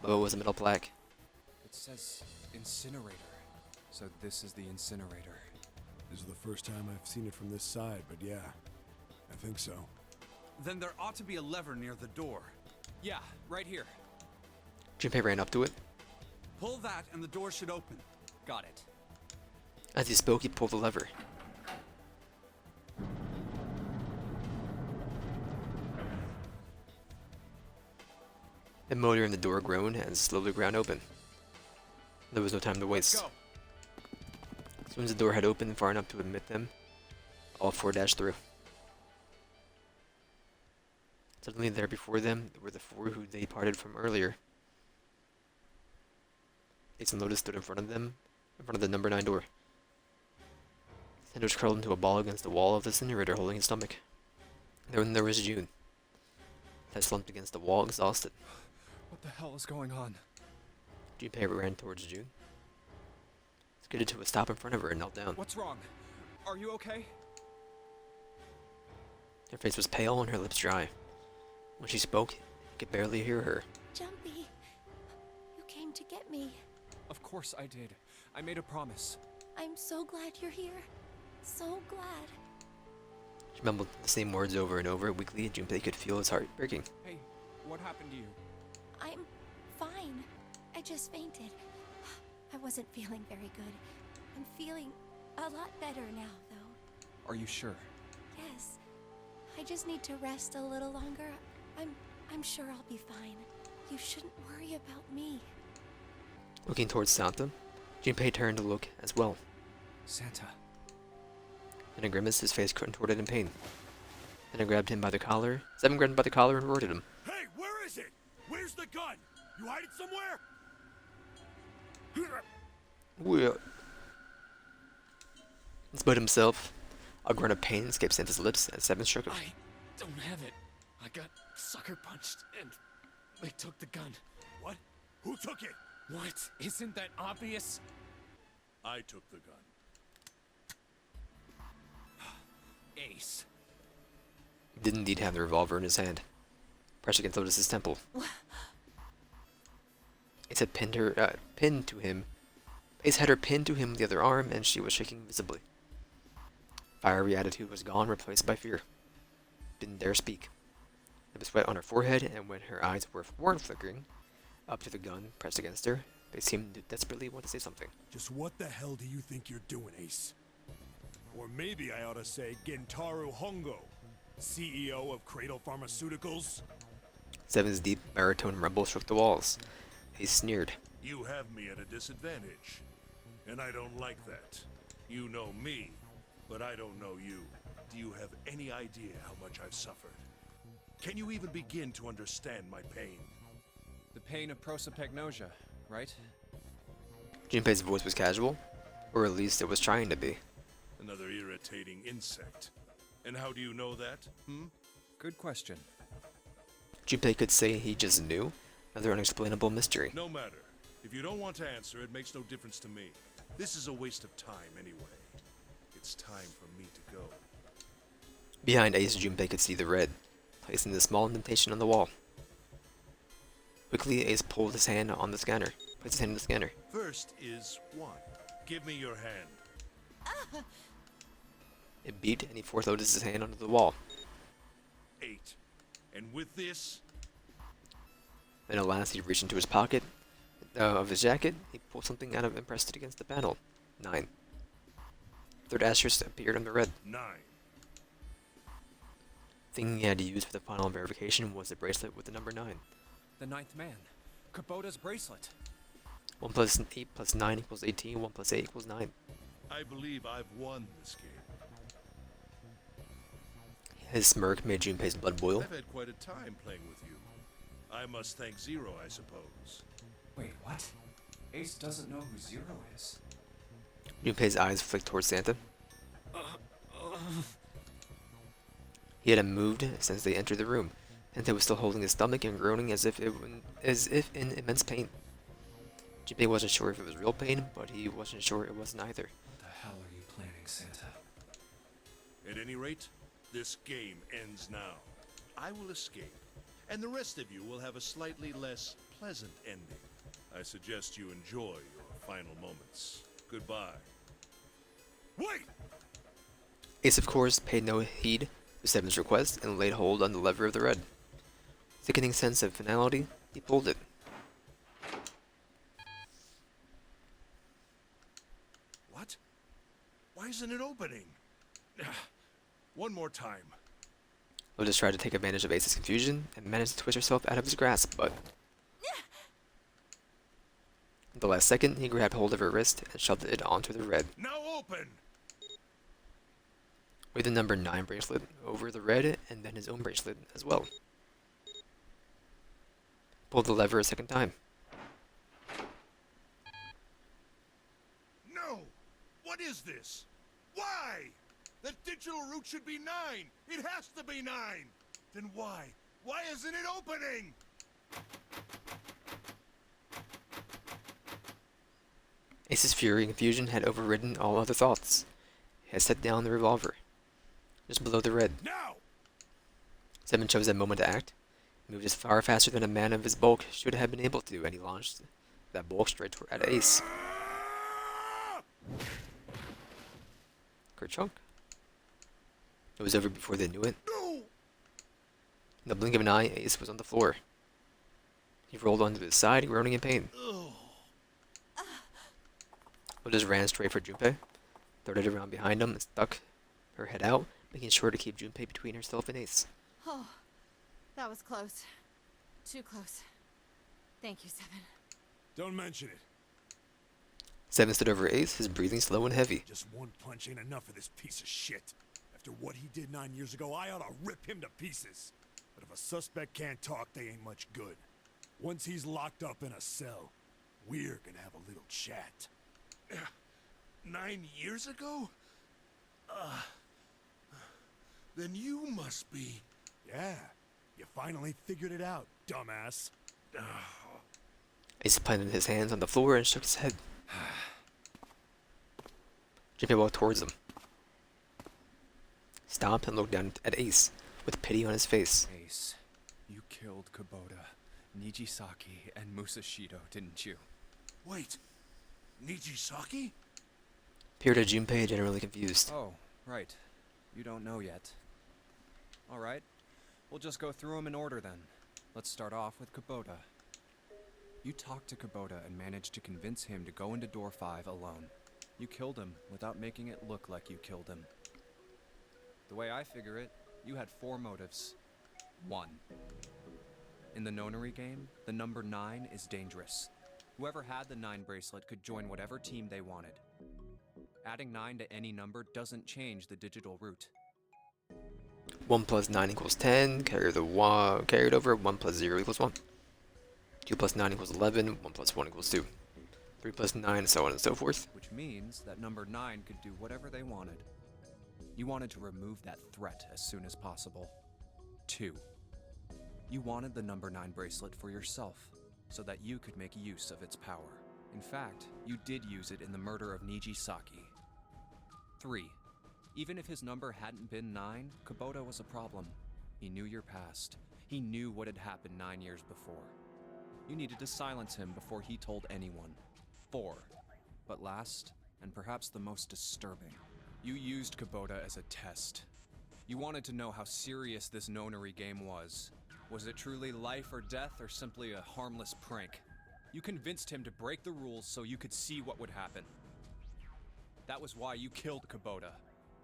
Above was a metal plaque. It says incinerator. So this is the incinerator. This is the first time I've seen it from this side, but yeah, I think so. Then there ought to be a lever near the door. Yeah, right here. Junpei ran up to it. Pull that and the door should open. Got it. As he spoke, he pulled the lever. The motor in the door groaned and slowly ground open. There was no time to waste. Go. As soon as the door had opened far enough to admit them, all four dashed through. Suddenly there before them were the four who they parted from earlier. Ace and Lotus stood in front of them, in front of the number 9 door. Sanders curled into a ball against the wall of the incinerator, holding his stomach. Then there was June. Ted slumped against the wall, exhausted. What the hell is going on? Junpei ran towards June, skidded to a stop in front of her and knelt down. What's wrong? Are you okay? Her face was pale and her lips dry. When she spoke, he could barely hear her. Jumpy, you came to get me. Of course I did. I made a promise. I'm so glad you're here. So glad. She mumbled the same words over and over. Weakly, Junpei could feel his heart breaking. Hey, what happened to you? I'm fine. I just fainted. I wasn't feeling very good. I'm feeling a lot better now, though. Are you sure? Yes. I just need to rest a little longer. I'm sure I'll be fine. You shouldn't worry about me. Looking towards Santa, Junpei turned to look as well. Santa. In a grimace, his face contorted in pain. Then I grabbed him by the collar. Seven grabbed him by the collar and roared at him. Hey, where is it? Where's the gun? You hide it somewhere? Well. Despite himself, a grunt of pain escaped Santa's lips as Seven shook him. I don't have it. I got sucker punched and they took the gun. What? Who took it? What? Isn't that obvious? I took the gun. Ace. He did indeed have the revolver in his hand, pressed against Lotus's temple. Ace had pinned to him. Ace had her pinned to him with the other arm, and she was shaking visibly. Fiery attitude was gone, replaced by fear. Didn't dare speak. There was sweat on her forehead, and when her eyes weren't flickering up to the gun pressed against her, they seemed to desperately want to say something. Just what the hell do you think you're doing, Ace? Or maybe I ought to say Gentaro Hongo, CEO of Cradle Pharmaceuticals. Seven's deep baritone rumble shook the walls. He sneered. You have me at a disadvantage, and I don't like that. You know me, but I don't know you. Do you have any idea how much I've suffered? Can you even begin to understand my pain? The pain of prosopagnosia, right? Junpei's voice was casual, or at least it was trying to be. Another irritating insect. And how do you know that, Good question. Junpei could say he just knew. Another unexplainable mystery. No matter. If you don't want to answer, it makes no difference to me. This is a waste of time anyway. It's time for me to go. Behind Ace, Junpei could see the red, placing the small indentation on the wall. Quickly, Ace pulled his hand on the scanner. Placed his hand on the scanner. First is 1. Give me your hand. It beat, and he forced Lotus's hand onto the wall. 8. And with this, Then at last, he reached into his pocket of his jacket. He pulled something out of it and pressed it against the panel. 9. Third asterisk appeared on the red. 9. The thing he had to use for the final verification was the bracelet with the number 9. The ninth man. Kubota's bracelet. 1 plus 8 plus 9 equals 18. 1 plus 8 equals 9. I believe I've won this game. His smirk made Junpei's blood boil. I've had quite a time playing with you. I must thank Zero, I suppose. Wait, what? Ace doesn't know who Zero is. Junpei's eyes flicked towards Santa. He hadn't moved since they entered the room. Santa was still holding his stomach and groaning as if in immense pain. Junpei wasn't sure if it was real pain, but he wasn't sure it wasn't either. What the hell are you planning, Santa? At any rate, this game ends now. I will escape, and the rest of you will have a slightly less pleasant ending. I suggest you enjoy your final moments. Goodbye. Wait! Ace, of course, paid no heed to Seven's request and laid hold on the lever of the red. Sickening sense of finality, he pulled it. What? Why isn't it opening? One more time. Lotus tried to take advantage of Ace's confusion and managed to twist herself out of his grasp, but at the last second, he grabbed hold of her wrist and shoved it onto the red. Now open! With the number 9 bracelet over the red and then his own bracelet as well. Pulled the lever a second time. No! What is this? Why? The digital route should be 9! It has to be 9! Then why? Why isn't it opening? Ace's fury and confusion had overridden all other thoughts. He had set down the revolver, just below the red. Now! Seven chose that moment to act. He moved just far faster than a man of his bulk should have been able to, and he launched that bulk straight at Ace. Kerchunk. It was over before they knew it. No! In the blink of an eye, Ace was on the floor. He rolled onto his side, groaning in pain. Lotus ran straight for Junpei, darted around behind him, and stuck her head out, making sure to keep Junpei between herself and Ace. Oh, that was close. Too close. Thank you, Seven. Don't mention it. Seven stood over Ace, his breathing slow and heavy. Just one punch ain't enough for this piece of shit. After what he did 9 years ago, I ought to rip him to pieces. But if a suspect can't talk, they ain't much good. Once he's locked up in a cell, we're gonna have a little chat. 9 years ago? Then you must be... Yeah, you finally figured it out, dumbass. Ace planted his hands on the floor and shook his head. Junpei walked towards him. Stopped and looked down at Ace, with pity on his face. Ace, you killed Kubota, Nijisaki, and Musashido, didn't you? Wait, Nijisaki? Peered at Junpei, generally confused. Oh, right. You don't know yet. Alright, we'll just go through them in order then. Let's start off with Kubota. You talked to Kubota and managed to convince him to go into door 5 alone. You killed him without making it look like you killed him. The way I figure it, you had 4 motives. 1. In the nonary game, the number 9 is dangerous. Whoever had the 9 bracelet could join whatever team they wanted. Adding 9 to any number doesn't change the digital route. 1 plus 9 equals 10, carried over, 1 plus 0 equals 1. 2 plus 9 equals 11, 1 plus 1 equals 2. 3 plus 9, so on and so forth. Which means that number 9 could do whatever they wanted. You wanted to remove that threat as soon as possible. 2. You wanted the number 9 bracelet for yourself, so that you could make use of its power. In fact, you did use it in the murder of Nijisaki. 3. Even if his number hadn't been 9, Kubota was a problem. He knew your past. He knew what had happened 9 years before. You needed to silence him before he told anyone. 4. But last, and perhaps the most disturbing, you used Kubota as a test. You wanted to know how serious this nonary game was. Was it truly life or death, or simply a harmless prank? You convinced him to break the rules so you could see what would happen. That was why you killed Kubota.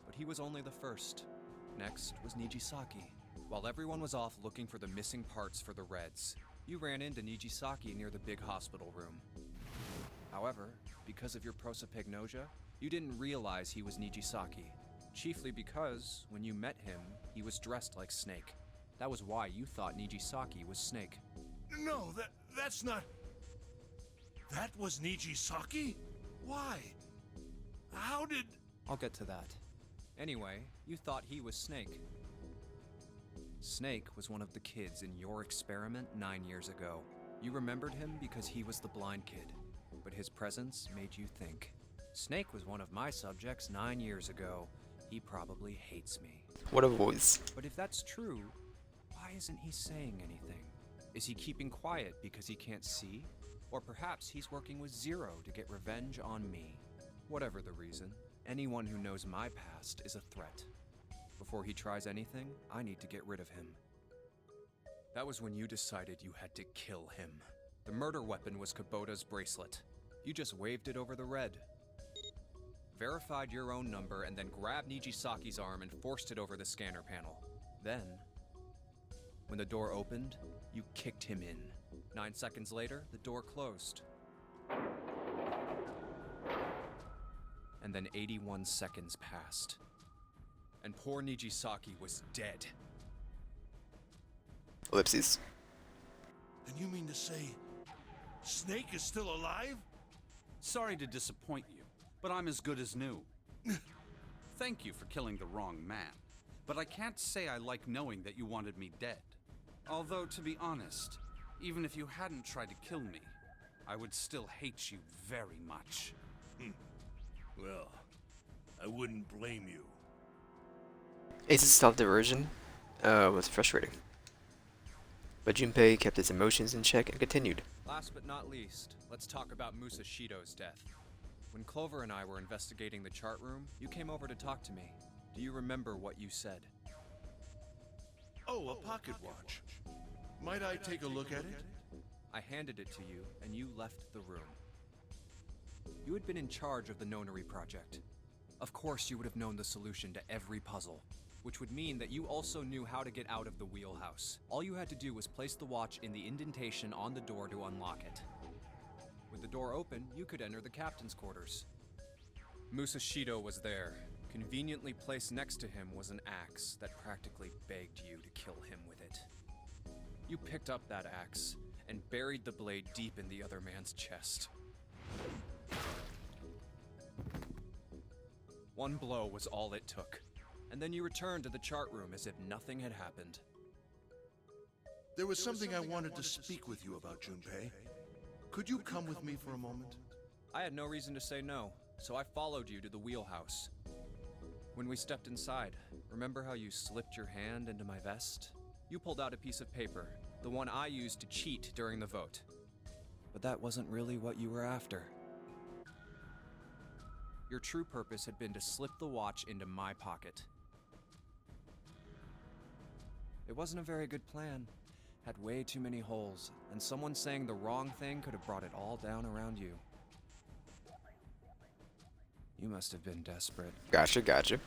But he was only the first. Next was Nijisaki. While everyone was off looking for the missing parts for the Reds, you ran into Nijisaki near the big hospital room. However, because of your prosopagnosia, you didn't realize he was Nijisaki. Chiefly because, when you met him, he was dressed like Snake. That was why you thought Nijisaki was Snake. No, that's not... That was Nijisaki? Why? How did... I'll get to that. Anyway, you thought he was Snake. Snake was one of the kids in your experiment 9 years ago. You remembered him because he was the blind kid, but his presence made you think. Snake was one of my subjects 9 years ago. He probably hates me. What a voice. But if that's true, why isn't he saying anything? Is he keeping quiet because he can't see? Or perhaps he's working with Zero to get revenge on me. Whatever the reason, anyone who knows my past is a threat. Before he tries anything, I need to get rid of him. That was when you decided you had to kill him. The murder weapon was Kubota's bracelet. You just waved it over the red. Verified your own number and then grabbed Nijisaki's arm and forced it over the scanner panel. Then, when the door opened, you kicked him in. 9 seconds later, the door closed. And then 81 seconds passed. And poor Nijisaki was dead. Ellipses. And you mean to say Snake is still alive? Sorry to disappoint you, but I'm as good as new. Thank you for killing the wrong man, but I can't say I like knowing that you wanted me dead. Although, to be honest, even if you hadn't tried to kill me, I would still hate you very much. Well, I wouldn't blame you. Ace's self-diversion was frustrating. But Junpei kept his emotions in check and continued. Last but not least, let's talk about Musashido's death. When Clover and I were investigating the chart room, you came over to talk to me. Do you remember what you said? Oh, a pocket watch. Might I take a look at it? I handed it to you, and you left the room. You had been in charge of the Nonary project. Of course you would have known the solution to every puzzle, which would mean that you also knew how to get out of the wheelhouse. All you had to do was place the watch in the indentation on the door to unlock it. With the door open, you could enter the captain's quarters. Musashido was there. Conveniently placed next to him was an axe that practically begged you to kill him with it. You picked up that axe and buried the blade deep in the other man's chest. One blow was all it took, and then you returned to the chart room as if nothing had happened. There was something I wanted to speak with you about, Junpei. Could you come with me for a moment? I had no reason to say no, so I followed you to the wheelhouse. When we stepped inside, remember how you slipped your hand into my vest? You pulled out a piece of paper, the one I used to cheat during the vote. But that wasn't really what you were after. Your true purpose had been to slip the watch into my pocket. It wasn't a very good plan. Had way too many holes, and someone saying the wrong thing could have brought it all down around you. You must have been desperate. Gotcha, gotcha.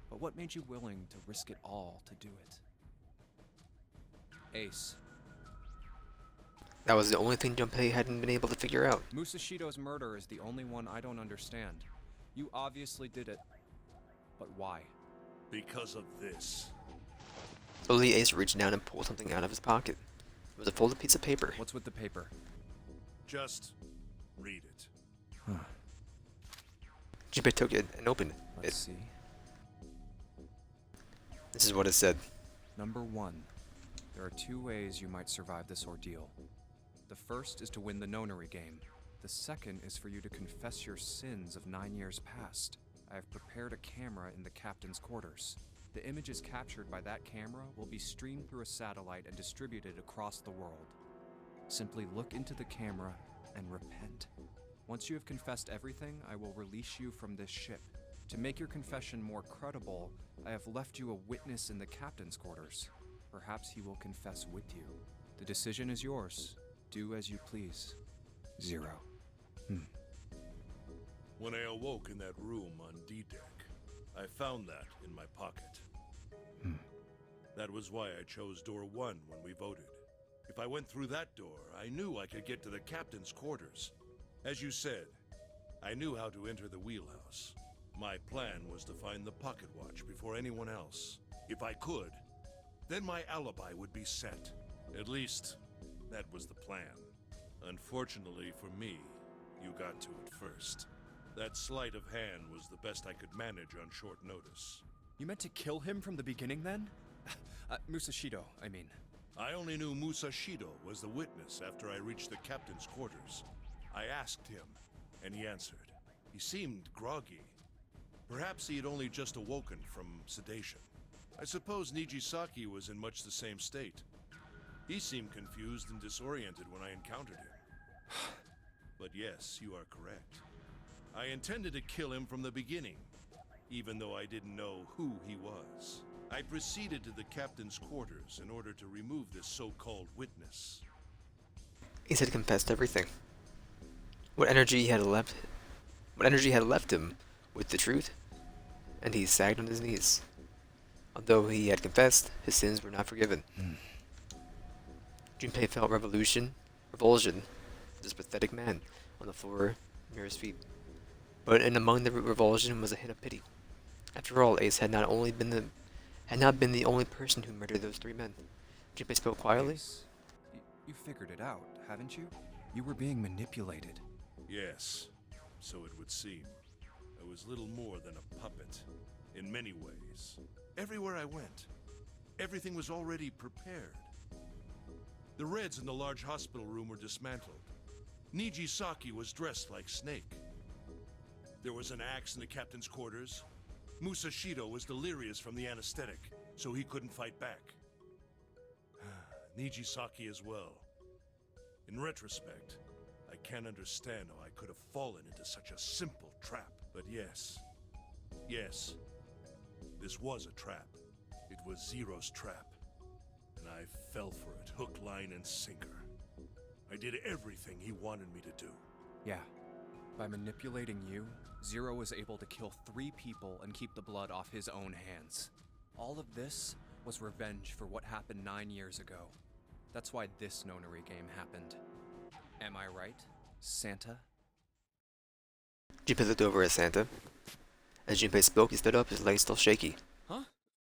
But what made you willing to risk it all to do it? Ace. That was the only thing Junpei hadn't been able to figure out. Musashido's murder is the only one I don't understand. You obviously did it. But why? Because of this. Slowly, Ace reached down and pulled something out of his pocket. It was a folded piece of paper. What's with the paper? Just read it. Junpei took it and opened it. Let's see. This is what it said. Number 1. There are 2 ways you might survive this ordeal. The first is to win the Nonary game. The second is for you to confess your sins of 9 years past. I have prepared a camera in the captain's quarters. The images captured by that camera will be streamed through a satellite and distributed across the world. Simply look into the camera and repent. Once you have confessed everything, I will release you from this ship. To make your confession more credible, I have left you a witness in the captain's quarters. Perhaps he will confess with you. The decision is yours. Do as you please. Zero. When I awoke in that room on D-Deck, I found that in my pocket. That was why I chose door 1 when we voted. If I went through that door, I knew I could get to the captain's quarters. As you said, I knew how to enter the wheelhouse. My plan was to find the pocket watch before anyone else. If I could, then my alibi would be set. At least, that was the plan. Unfortunately for me, you got to it first. That sleight of hand was the best I could manage on short notice. You meant to kill him from the beginning then? Musashido, I mean. I only knew Musashido was the witness after I reached the captain's quarters. I asked him, and he answered. He seemed groggy. Perhaps he had only just awoken from sedation. I suppose Nijisaki was in much the same state. He seemed confused and disoriented when I encountered him. But yes, you are correct. I intended to kill him from the beginning, even though I didn't know who he was. I proceeded to the captain's quarters in order to remove this so-called witness. Ace had confessed everything. What energy had left him with the truth, and he sagged on his knees. Although he had confessed, his sins were not forgiven. Junpei felt revulsion for this pathetic man on the floor near his feet. But in among the revulsion was a hint of pity. After all, Ace had not been the only person who murdered those 3 men. Junpei spoke quietly. Ace, you figured it out, haven't you? You were being manipulated. Yes, so it would seem. I was little more than a puppet, in many ways. Everywhere I went, everything was already prepared. The Reds in the large hospital room were dismantled. Nijisaki was dressed like Snake. There was an axe in the captain's quarters. Musashido was delirious from the anesthetic, so he couldn't fight back. Nijisaki as well. In retrospect, I can't understand how I could have fallen into such a simple trap. But yes, this was a trap. It was Zero's trap. And I fell for it, hook, line, and sinker. I did everything he wanted me to do. Yeah. By manipulating you, Zero was able to kill 3 people and keep the blood off his own hands. All of this was revenge for what happened 9 years ago. That's why this nonary game happened. Am I right, Santa? Junpei looked over at Santa. As Junpei spoke, he stood up, his legs still shaky. Huh?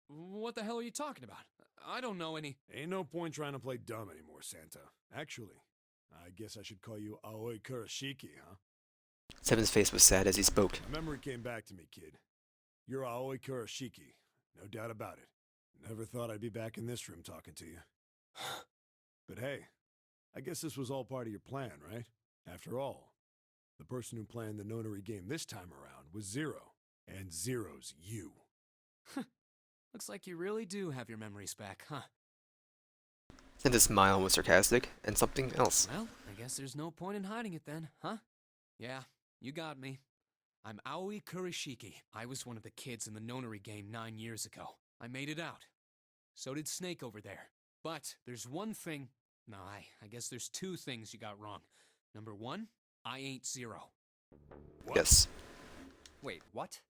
What the hell are you talking about? I don't know any... Ain't no point trying to play dumb anymore, Santa. Actually, I guess I should call you Aoi Kurashiki, huh? Seven's face was sad as he spoke. My memory came back to me, kid. You're Aoi Kurashiki, no doubt about it. Never thought I'd be back in this room talking to you. But hey, I guess this was all part of your plan, right? After all, the person who planned the nonary game this time around was Zero, and Zero's you. Looks like you really do have your memories back, huh? Santa's smile was sarcastic, and something else. Well, I guess there's no point in hiding it then, huh? Yeah, you got me. I'm Aoi Kurashiki. I was one of the kids in the nonary game 9 years ago. I made it out. So did Snake over there. But there's one thing... No, I guess there's 2 things you got wrong. Number 1, I ain't Zero. What? Yes. Wait, what?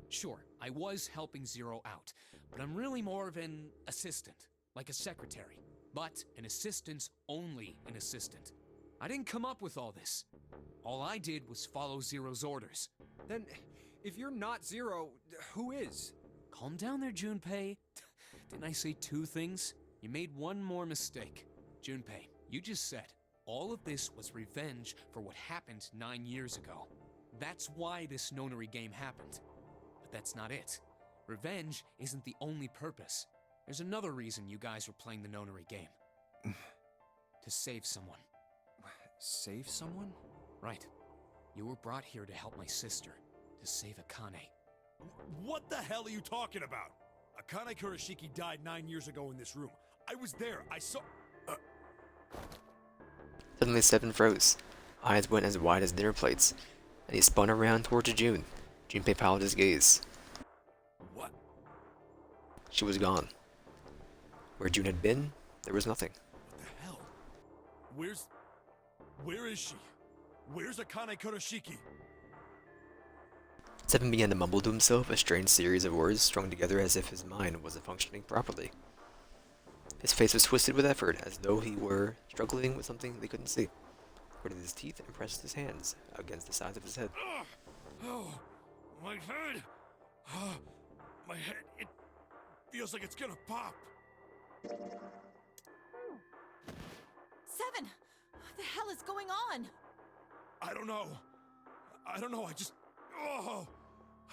Sure, I was helping Zero out, but I'm really more of an assistant, like a secretary. But an assistant's only an assistant. I didn't come up with all this. All I did was follow Zero's orders. Then, if you're not Zero, who is? Calm down there, Junpei. Didn't I say 2 things? You made one more mistake. Junpei, you just said all of this was revenge for what happened 9 years ago. That's why this nonary game happened. But that's not it. Revenge isn't the only purpose. There's another reason you guys were playing the nonary game. To save someone. Save someone? Right. You were brought here to help my sister, to save Akane. What the hell are you talking about? Akane Kurashiki died 9 years ago in this room. I was there. I saw... Suddenly Seven froze. Eyes went as wide as dinner plates, and he spun around towards June. Junpei followed his gaze. What? She was gone. Where June had been, there was nothing. What the hell? Where is she? Where's Akane Kurashiki? Seven began to mumble to himself, a strange series of words strung together as if his mind wasn't functioning properly. His face was twisted with effort, as though he were struggling with something they couldn't see. He gritted his teeth and pressed his hands against the sides of his head. Oh, my head! My head, it feels like it's gonna pop! 7! What the hell is going on? I don't know, I just... Oh!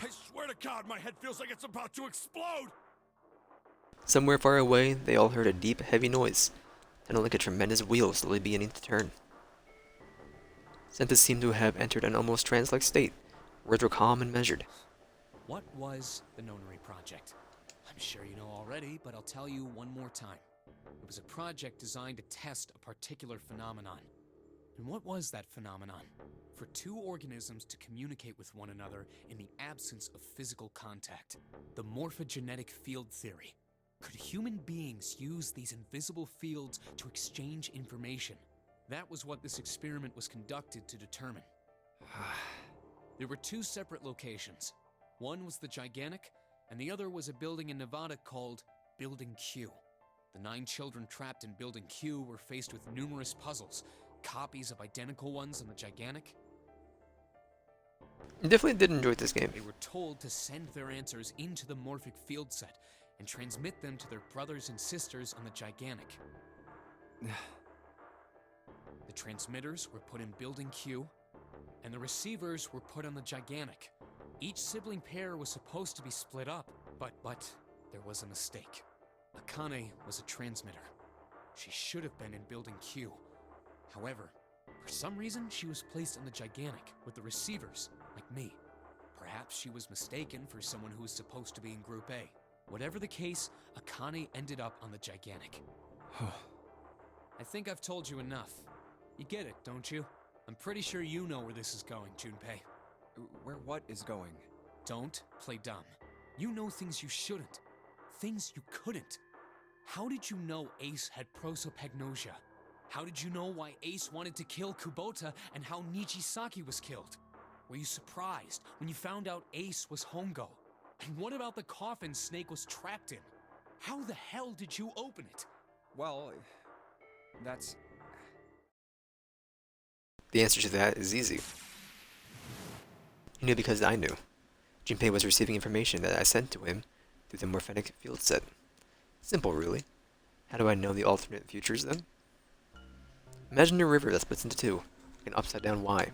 I swear to God, my head feels like it's about to explode! Somewhere far away, they all heard a deep, heavy noise, and like a tremendous wheel slowly beginning to turn. Santa seemed to have entered an almost trance-like state. Words were calm and measured. What was the Nonary Project? I'm sure you know already, but I'll tell you one more time. It was a project designed to test a particular phenomenon. And what was that phenomenon? For two organisms to communicate with one another in the absence of physical contact. The morphogenetic field theory. Could human beings use these invisible fields to exchange information? That was what this experiment was conducted to determine. There were two separate locations. One was the Gigantic, and the other was a building in Nevada called Building Q. The 9 children trapped in Building Q were faced with numerous puzzles, copies of identical ones on the Gigantic. I definitely did enjoy this game. They were told to send their answers into the morphic field set and transmit them to their brothers and sisters on the Gigantic. The transmitters were put in Building Q, and the receivers were put on the Gigantic. Each sibling pair was supposed to be split up, but there was a mistake. Akane was a transmitter. She should have been in Building Q. However, for some reason, she was placed on the Gigantic with the receivers, like me. Perhaps she was mistaken for someone who was supposed to be in Group A. Whatever the case, Akane ended up on the Gigantic. I think I've told you enough. You get it, don't you? I'm pretty sure you know where this is going, Junpei. Where what is going? Don't play dumb. You know things you shouldn't. Things you couldn't. How did you know Ace had prosopagnosia? How did you know why Ace wanted to kill Kubota and how Nijisaki was killed? Were you surprised when you found out Ace was Hongo? And what about the coffin Snake was trapped in? How the hell did you open it? Well, that's... The answer to that is easy. He knew because I knew. Junpei was receiving information that I sent to him through the morphogenetic field set. Simple, really. How do I know the alternate futures, then? Imagine a river that splits into two, like an upside-down Y.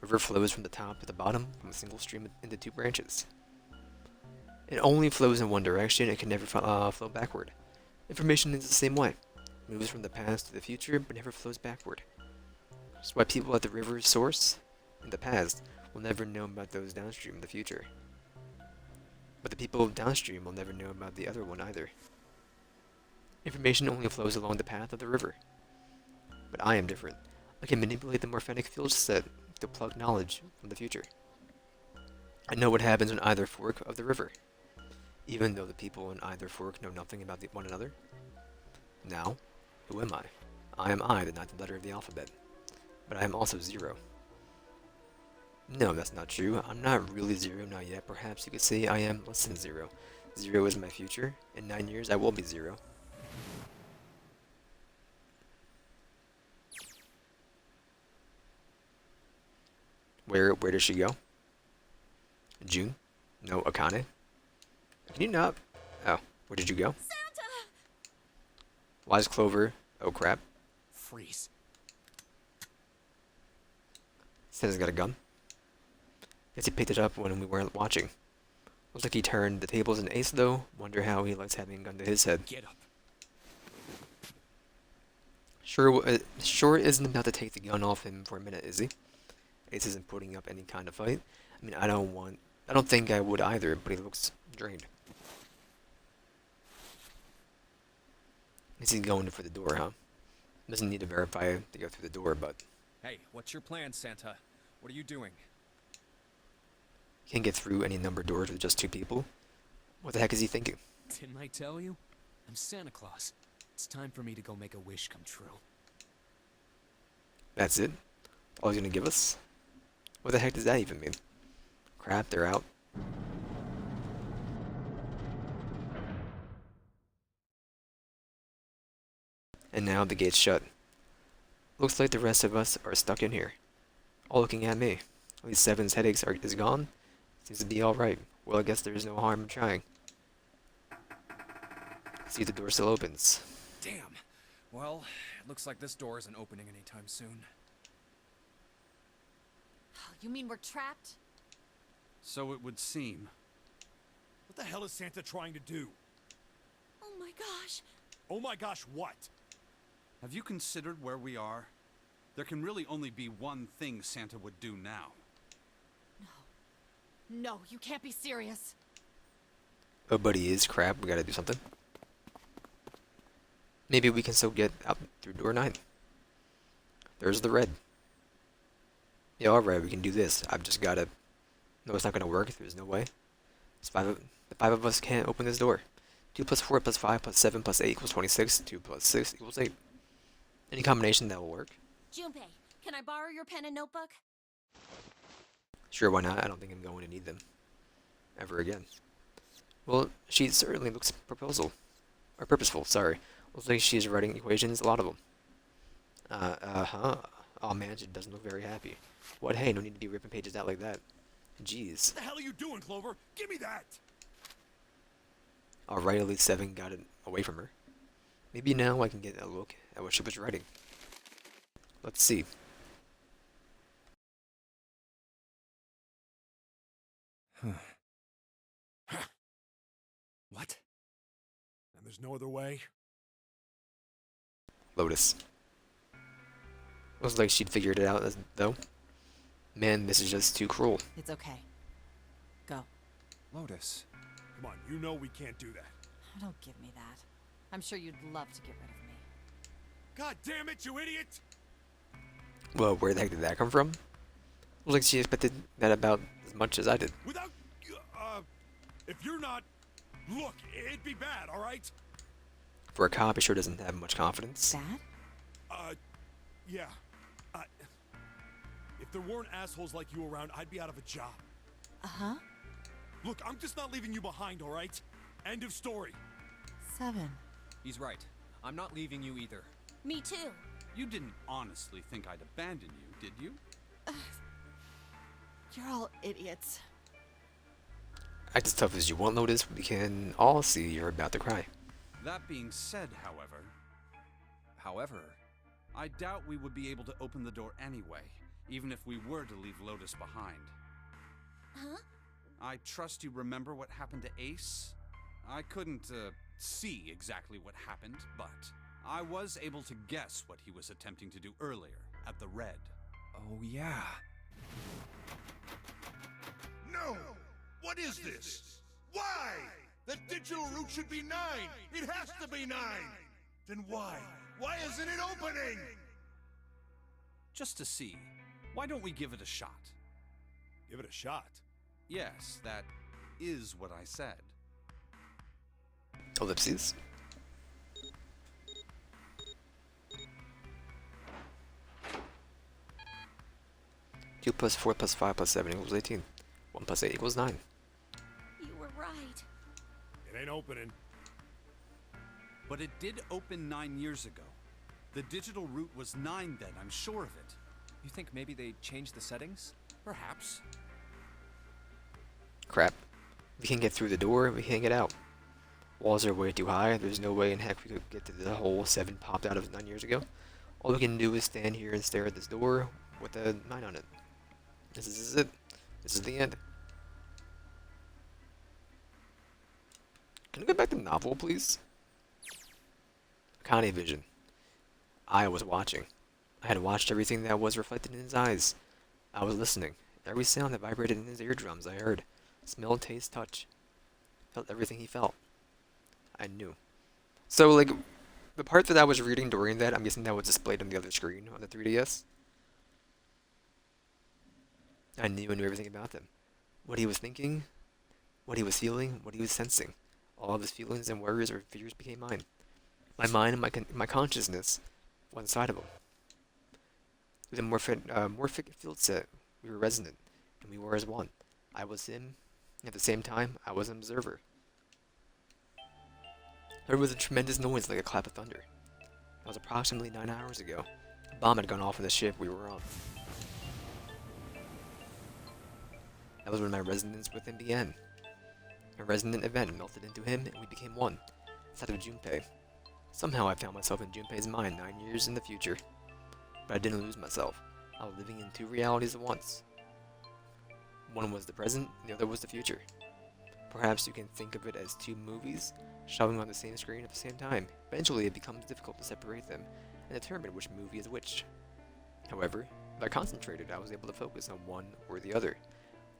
River flows from the top to the bottom from a single stream into 2 branches. It only flows in one direction, it can never flow backward. Information is the same way. It moves from the past to the future, but never flows backward. That's why people at the river's source, in the past, will never know about those downstream in the future. But the people downstream will never know about the other one either. Information only flows along the path of the river. But I am different. I can manipulate the morphogenetic field set to plug knowledge from the future. I know what happens on either fork of the river, even though the people on either fork know nothing about one another. Now, who am I? I am I, the 9th letter of the alphabet. But I am also 0. No, that's not true. I'm not really 0 now yet. Perhaps you could say I am less than 0. 0 is my future. In 9 years, I will be 0. Where does she go? June? No, Akane? Can you not? Oh, where did you go? Santa! Why is Clover? Oh crap. Freeze. Santa's got a gun. Guess he picked it up when we weren't watching. Looks like he turned the tables in Ace though. Wonder how he likes having a gun to his head. Get up. Sure isn't about to take the gun off him for a minute, is he? Ace isn't putting up any kind of fight. I mean, I don't think I would either, but he looks drained. Guess he's going for the door, huh? Doesn't need to verify to go through the door, but... Hey, what's your plan, Santa? What are you doing? Can't get through any numbered doors with just 2 people. What the heck is he thinking? Didn't I tell you? I'm Santa Claus. It's time for me to go make a wish come true. That's it? All he's gonna give us? What the heck does that even mean? Crap, they're out. And now the gate's shut. Looks like the rest of us are stuck in here. All looking at me. At least Seven's headaches is gone. Seems to be alright. Well, I guess there's no harm in trying. See if the door still opens. Damn. Well, it looks like this door isn't opening anytime soon. You mean we're trapped? So it would seem. What the hell is Santa trying to do? Oh my gosh. Oh my gosh, what? Have you considered where we are? There can really only be one thing Santa would do now. No, you can't be serious. Oh, but he is. Crap, we gotta do something. Maybe we can still get out through door 9. There's the red. Yeah, alright, we can do this. I've just gotta... No, it's not gonna work. There's no way. The 5 of us can't open this door. 2 plus 4 plus 5 plus 7 plus 8 equals 26. 2 plus 6 equals 8. Any combination that will work. Junpei, can I borrow your pen and notebook? Sure, why not? I don't think I'm going to need them. Ever again. Well, she certainly looks purposeful, sorry. Looks like she's writing equations, a lot of them. Uh-huh. Oh man, she doesn't look very happy. What? Hey, no need to be ripping pages out like that. Jeez. What the hell are you doing, Clover? Give me that! Alright, at least 7 got it away from her. Maybe now I can get a look at what she was writing. Let's see. What? And there's no other way? Lotus. Looks like she'd figured it out, though. Man, this is just too cruel. It's okay. Go. Lotus. Come on, you know we can't do that. Don't give me that. I'm sure you'd love to get rid of me. God damn it, you idiot! Well, where the heck did that come from? Looks like she expected that about as much as I did. Without... if you're not... Look, it'd be bad, alright? For a cop, he sure doesn't have much confidence. Bad? Yeah. If there weren't assholes like you around, I'd be out of a job. Uh-huh. Look, I'm just not leaving you behind, alright? End of story. 7. He's right. I'm not leaving you either. Me too. You didn't honestly think I'd abandon you, did you? You're all idiots. Act as tough as you want, Lotus. We can all see you're about to cry. That being said, However, I doubt we would be able to open the door anyway, even if we were to leave Lotus behind. Huh? I trust you remember what happened to Ace? I couldn't, see exactly what happened, but I was able to guess what he was attempting to do earlier at the Red. oh yeah. No! What is this? Why? The digital route should be 9! It has to be 9! Then why? Why isn't it opening? Just to see, why don't we give it a shot? Give it a shot. Yes, that is what I said. Ellipses. Two plus 4 plus 5 plus 7 equals 18. 1 plus 8 equals 9. You were right. It ain't opening. But it did open 9 years ago. The digital route was 9 then, I'm sure of it. You think maybe they changed the settings? Perhaps. Crap. We can't get through the door, we can't get out. Walls are way too high, there's no way in heck we could get to the hole 7 popped out of 9 years ago. All we can do is stand here and stare at this door with a 9 on it. This is it. This is the end. Can we go back to the novel, please? Akane Vision. I was watching. I had watched everything that was reflected in his eyes. I was listening. Every sound that vibrated in his eardrums I heard. Smelled, taste, touch. Felt everything he felt. I knew. So, like, the part that I was reading during that, I'm guessing that was displayed on the other screen on the 3DS. I knew everything about them. What he was thinking, what he was feeling, what he was sensing. All of his feelings and worries or fears became mine. My mind and my consciousness was inside of him. With a morphic field set, we were resonant, and we were as one. I was him, and at the same time, I was an observer. There was a tremendous noise like a clap of thunder. That was approximately 9 hours ago. A bomb had gone off on the ship we were on. That was when my resonance with him began. A resonant event melted into him, and we became one. Inside of Junpei. Somehow I found myself in Junpei's mind 9 years in the future. But I didn't lose myself. I was living in 2 realities at once. One was the present, and the other was the future. Perhaps you can think of it as 2 movies, showing on the same screen at the same time. Eventually it becomes difficult to separate them, and determine which movie is which. However, if I concentrated, I was able to focus on one or the other.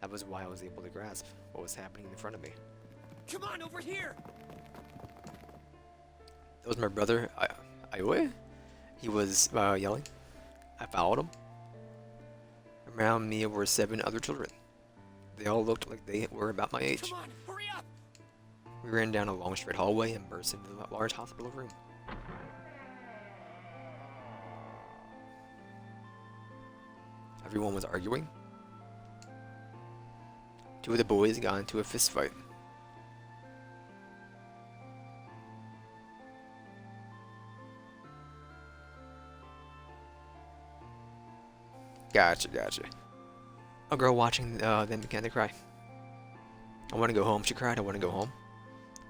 That was why I was able to grasp what was happening in front of me. Come on, over here! That was my brother, Ioe. He was yelling. I followed him. Around me were 7 other children. They all looked like they were about my age. Come on, hurry up! We ran down a long straight hallway and burst into a large hospital room. Everyone was arguing. 2 of the boys got into a fist fight. Gotcha. A girl watching them began to cry. I want to go home, she cried. I want to go home.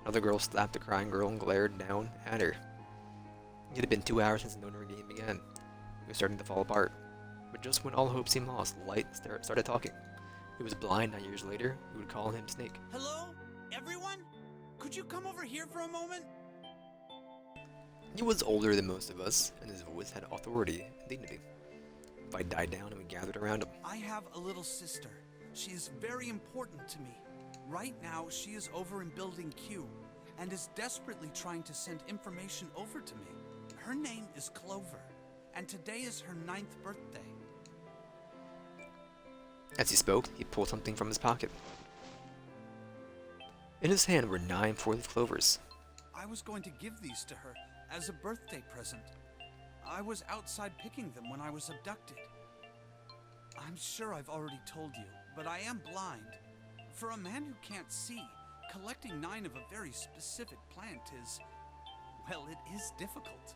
Another girl slapped the crying girl and glared down at her. It had been 2 hours since the Donor game began. It was starting to fall apart. But just when all hope seemed lost, Light started talking. He was blind 9 years later. We would call him Snake. Hello? Everyone? Could you come over here for a moment? He was older than most of us, and his voice had authority and dignity. The fight died down and we gathered around him. I have a little sister. She is very important to me. Right now, she is over in Building Q and is desperately trying to send information over to me. Her name is Clover, and today is her 9th birthday. As he spoke, he pulled something from his pocket. In his hand were 9 4-leaf clovers. I was going to give these to her as a birthday present. I was outside picking them when I was abducted. I'm sure I've already told you, but I am blind. For a man who can't see, collecting 9 of a very specific plant is, well, it is difficult.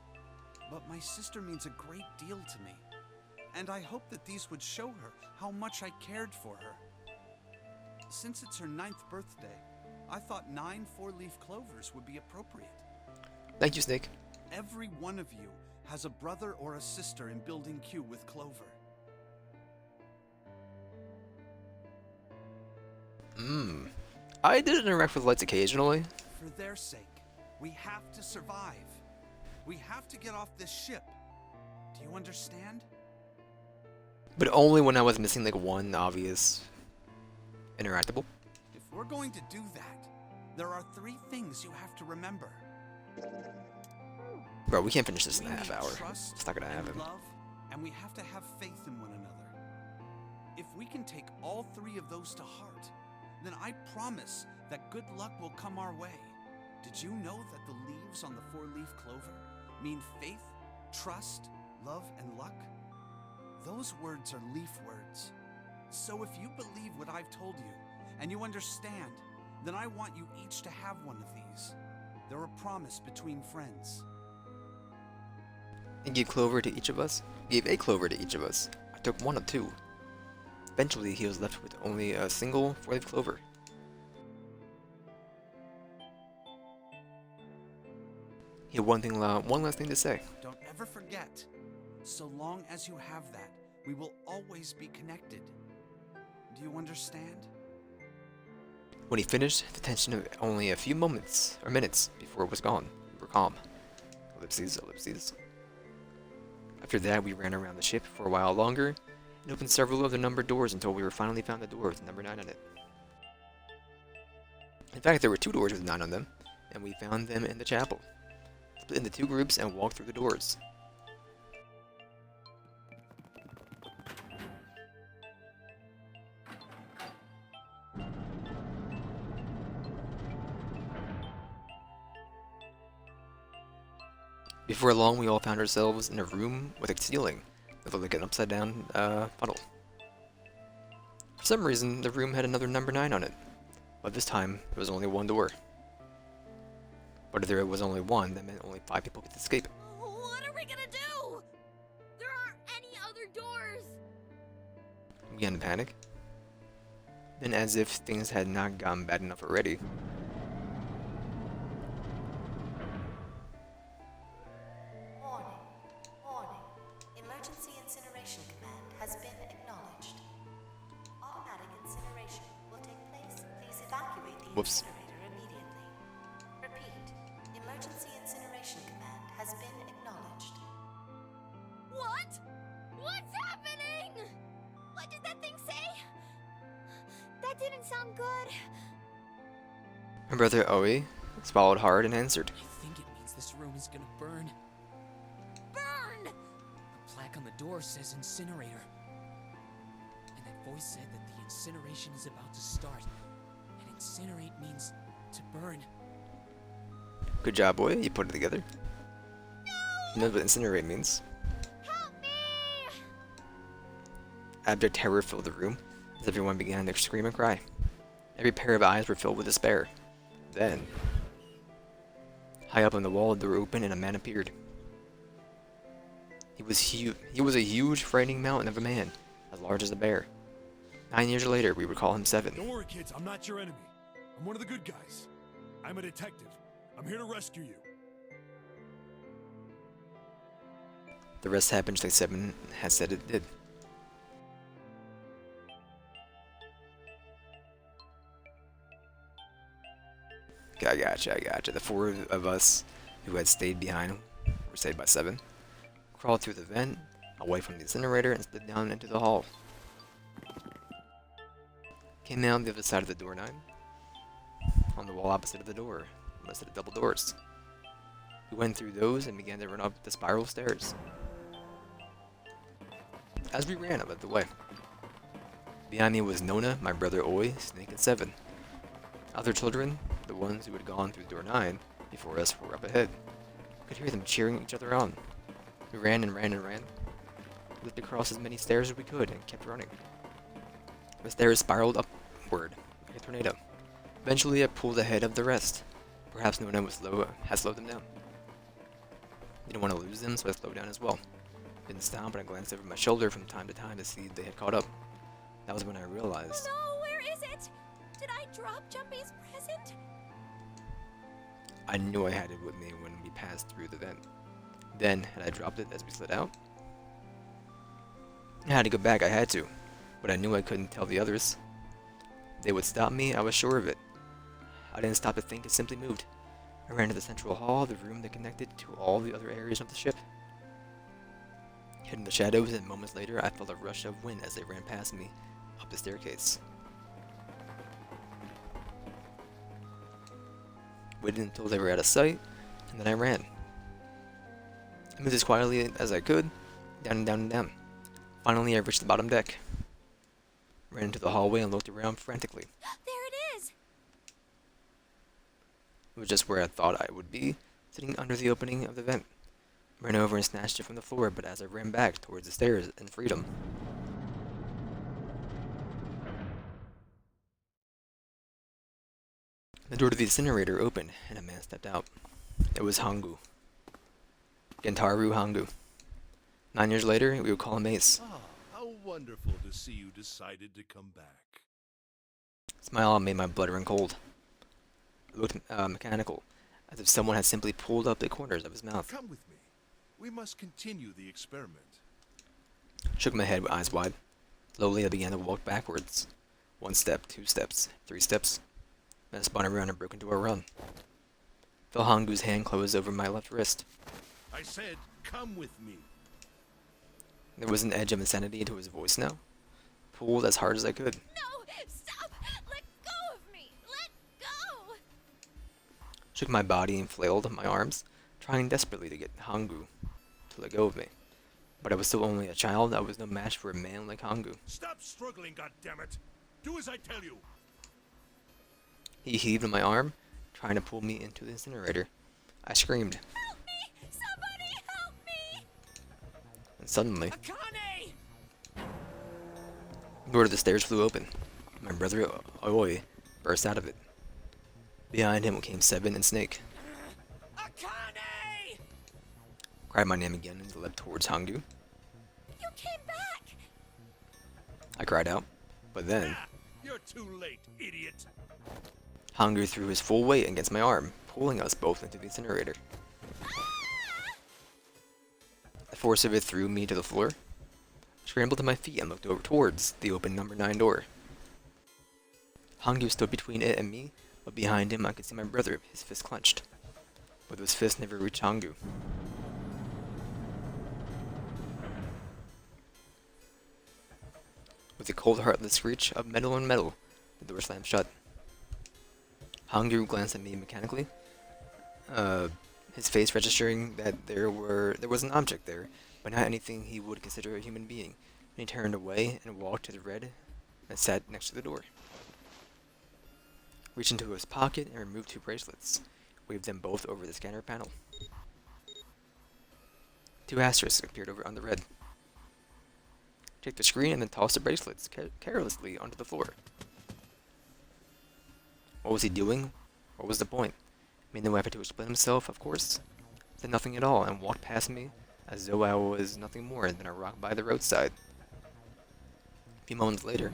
But my sister means a great deal to me, and I hope that these would show her how much I cared for her. Since it's her 9th birthday, I thought 9 4-leaf clovers would be appropriate. Thank you, Snake. Every one of you has a brother or a sister in Building Q with Clover. I did interact with Lights occasionally. For their sake, we have to survive. We have to get off this ship. Do you understand? But only when I was missing like one obvious interactable. If we're going to do that, there are 3 things you have to remember. Bro, we can't finish this in a We half need hour. trust It's not gonna and happen. love, and we have to have faith in one another. If we can take all 3 of those to heart, then I promise that good luck will come our way. Did you know that the leaves on the 4-leaf clover mean faith, trust, love, and luck? Those words are leaf words. So if you believe what I've told you, and you understand, then I want you each to have one of these. They're a promise between friends. And gave Clover to each of us? Gave a Clover to each of us. I took 1 of 2. Eventually, he was left with only a single 4-leaf clover. He had one last thing to say. Don't ever forget, so long as you have that, we will always be connected. Do you understand? When he finished, the tension of only a few moments or minutes before it was gone. We were calm. Ellipses. After that, we ran around the ship for a while longer and opened several other numbered doors until we finally found the door with number 9 on it. In fact, there were 2 doors with 9 on them, and we found them in the chapel. Split into 2 groups and walked through the doors. Before long, we all found ourselves in a room with a ceiling that looked like an upside-down funnel. For some reason, the room had another number 9 on it, but this time there was only 1 door. But if there was only 1, that meant only 5 people could escape. What are we gonna do? There aren't any other doors. We began to panic. Then, as if things had not gotten bad enough already, Warning. Emergency incineration command has been acknowledged. Automatic incineration will take place. Please evacuate the Whoops. incinerator immediately. Repeat. Emergency incineration command has been acknowledged. What? What's happening? What did that thing say? That didn't sound good. my brother Oe swallowed hard and answered. I think it means means this room is gonna burn. Burn! The plaque on the door says incinerator. And that voice said that the incineration is about to start. And incinerate means to burn. Good job, boy. You put it together. You know what incinerate means. Help me! Abject terror filled the room as everyone began to scream and cry. Every pair of eyes were filled with despair. Then, high up on the wall, the door opened and a man appeared. He was huge. He was a huge, frightening mountain of a man, as large as a bear. 9 years later, we would call him Seven. Don't worry, kids. I'm not your enemy. I'm one of the good guys. I'm a detective. I'm here to rescue you. The rest happened just like Seven had said it did. Okay, I gotcha. The four of us who had stayed behind were saved by Seven. Crawled through the vent, away from the incinerator, and slid down into the hall. Came out the other side of the door 9. On the wall opposite of the door, a set of double doors. We went through those and began to run up the spiral stairs. As we ran, I led the way. Behind me was Nona, my brother Oi, Snake, and Seven. Other children, the ones who had gone through door 9 before us, were up ahead. I could hear them cheering each other on. We ran and ran and ran. We lived across as many stairs as we could and kept running. The stairs spiraled upward like a tornado. Eventually, I pulled ahead of the rest. Perhaps Nona had slowed them down. Didn't want to lose them, so I slowed down as well. Didn't stop, but I glanced over my shoulder from time to time to see if they had caught up. That was when I realized. Oh no, where is it? Did I drop Jumpy's present? I knew I had it with me when we passed through the vent. Then, had I dropped it as we slid out? I had to go back, I had to. But I knew I couldn't tell the others. They would stop me, I was sure of it. I didn't stop to think, it simply moved. I ran to the central hall, the room that connected to all the other areas of the ship. Hid in the shadows, and moments later I felt a rush of wind as they ran past me, up the staircase. Waited until they were out of sight, and then I ran. I moved as quietly as I could, down and down and down. Finally, I reached the bottom deck. Ran into the hallway and looked around frantically. There it is! It was just where I thought I would be, sitting under the opening of the vent. Ran over and snatched it from the floor, but as I ran back towards the stairs and freedom, the door to the incinerator opened, and a man stepped out. It was Hangu. Gentaru Hangu. 9 years later, we would call him Ace. Ah, how wonderful to see you decided to come back. Smile made my blood run cold. It looked mechanical, as if someone had simply pulled up the corners of his mouth. Come with me. We must continue the experiment. Shook my head with eyes wide. Slowly, I began to walk backwards. 1 step, 2 steps, 3 steps. Then I spun around and broke into a run. Felt Hangu's hand close over my left wrist. I said, come with me. There was an edge of insanity to his voice now. Pulled as hard as I could. No! Stop! Let go of me! Let go! Shook my body and flailed my arms, trying desperately to get Hangu to let go of me. But I was still only a child. I was no match for a man like Hangu. Stop struggling, goddammit! Do as I tell you! He heaved on my arm, trying to pull me into the incinerator. I screamed. Help me! Somebody help me! And suddenly, Akane! the door to the stairs flew open. My brother Oi burst out of it. Behind him came Seven and Snake. Akane! Cried my name again and leapt towards Hangu. You came back! I cried out, but then Ah, you're too late, idiot! Hangu threw his full weight against my arm, pulling us both into the incinerator. The force of it threw me to the floor. I scrambled to my feet and looked over towards the open number 9 door. Hangu stood between it and me, but behind him I could see my brother, his fist clenched. But those fists never reached Hangu. With a cold heartless screech of metal on metal, the door slammed shut. Hangu glanced at me mechanically, his face registering that there was an object there, but not anything he would consider a human being. And he turned away and walked to the red and sat next to the door. Reached into his pocket and removed 2 bracelets. Waved them both over the scanner panel. 2 asterisks appeared over on the red. Checked the screen and then tossed the bracelets carelessly onto the floor. What was he doing? What was the point? Made no effort to explain himself, of course. Said nothing at all and walked past me as though I was nothing more than a rock by the roadside. A few moments later,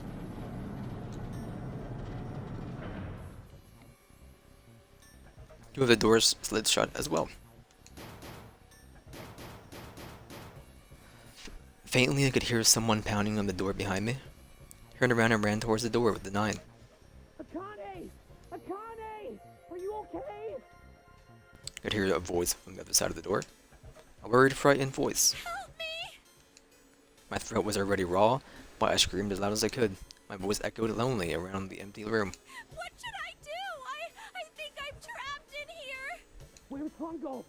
2 of the doors slid shut as well. Faintly, I could hear someone pounding on the door behind me. Turned around and ran towards the door with the 9. Akane! Akane! Are you okay? I could hear a voice from the other side of the door. A worried, frightened voice. Help me! My throat was already raw, but I screamed as loud as I could. My voice echoed lonely around the empty room. What should I do? I think I'm trapped in here. Where's Hongo?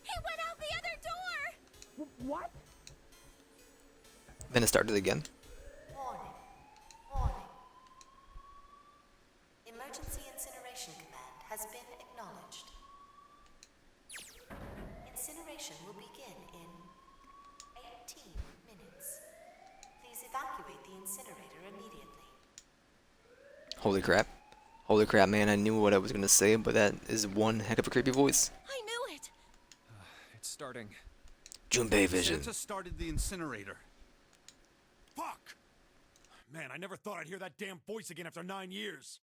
He went out the other door. What? Then it started again. Warning. Warning. Emergency Incineration Command has been acknowledged. Incineration will begin in 18 minutes. Please evacuate the incinerator immediately. Holy crap. Holy crap, man, I knew what I was gonna say, but that is one heck of a creepy voice. I knew it. It's starting. Junpei vision. Santa started the incinerator. Fuck! Man, I never thought I'd hear that damn voice again after 9 years.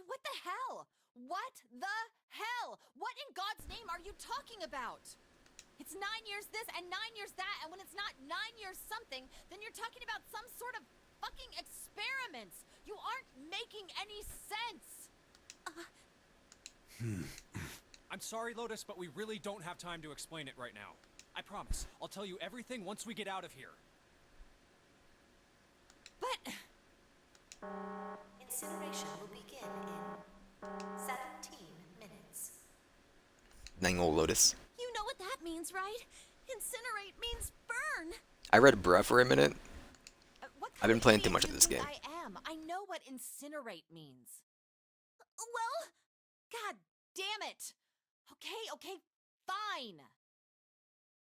What the hell? What the hell? What in God's name are you talking about? It's 9 years this and 9 years that, and when it's not 9 years something, then you're talking about some sort of fucking experiments. You aren't making any sense. I'm sorry, Lotus, but we really don't have time to explain it right now. I promise. I'll tell you everything once we get out of here. But Incineration will begin in 17 minutes. Dang old Lotus. You know what that means, right? Incinerate means burn. I read bruh for a minute. what I've been kind of playing too idiot much do of you this think game. I am. I know what incinerate means. Well, God damn it. Okay, fine.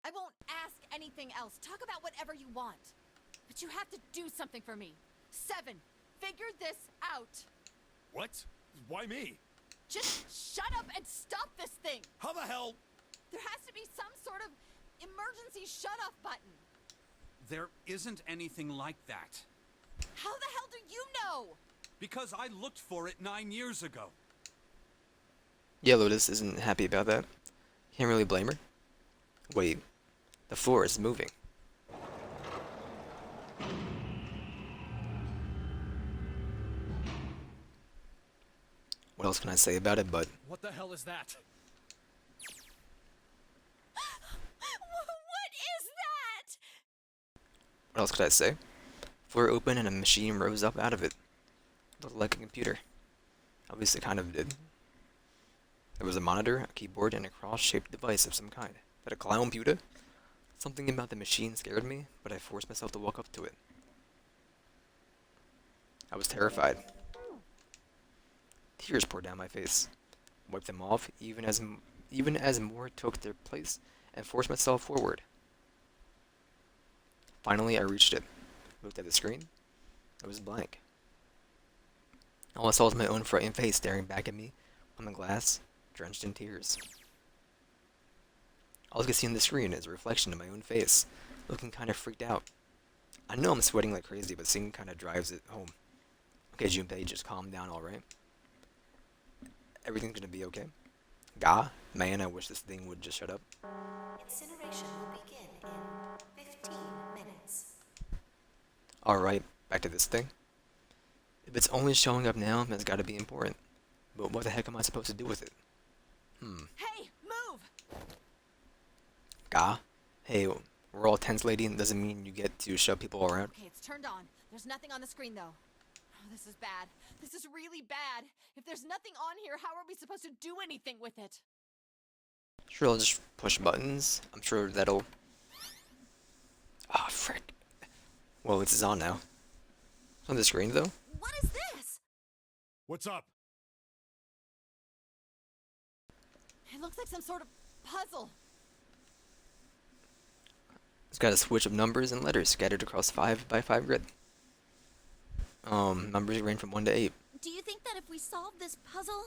I won't ask anything else. Talk about whatever you want. But you have to do something for me. 7, figure this out. What? Why me? Just shut up and stop this thing. How the hell? There has to be some sort of emergency shut-off button. There isn't anything like that. How the hell do you know? Because I looked for it 9 years ago. Yeah, Lotus isn't happy about that. Can't really blame her. Wait, the floor is moving. What else can I say about it, but What the hell is that? what is that? what else could I say? Floor opened and a machine rose up out of it. Looked like a computer. At least it kind of did. There was a monitor, a keyboard, and a cross-shaped device of some kind. That a clown computer? Something about the machine scared me, but I forced myself to walk up to it. I was terrified. Tears poured down my face. Wiped them off, even as more took their place, and forced myself forward. Finally, I reached it. Looked at the screen. It was blank. All I saw was my own frightened face staring back at me on the glass, drenched in tears. All I could see on the screen is a reflection of my own face, looking kind of freaked out. I know I'm sweating like crazy, but seeing kind of drives it home. Okay, Junpei, just calm down, alright? Everything's gonna be okay. Gah, man, I wish this thing would just shut up. Incineration will begin in 15 minutes. Alright, back to this thing. If it's only showing up now, then it's gotta be important. But what the heck am I supposed to do with it? Hey, move! Gah? Hey, we're all tense, lady, and doesn't mean you get to shove people around. Okay, it's turned on. There's nothing on the screen, though. Oh, this is bad. This is really bad. If there's nothing on here, how are we supposed to do anything with it? Sure, I'll just push buttons. I'm sure that'll... Ah, frick. Well, it's on now. It's on the screen, though. What is this? What's up? It looks like some sort of puzzle. It's got a switch of numbers and letters scattered across 5x5 grid. Numbers range from 1 to 8. Do you think that if we solve this puzzle,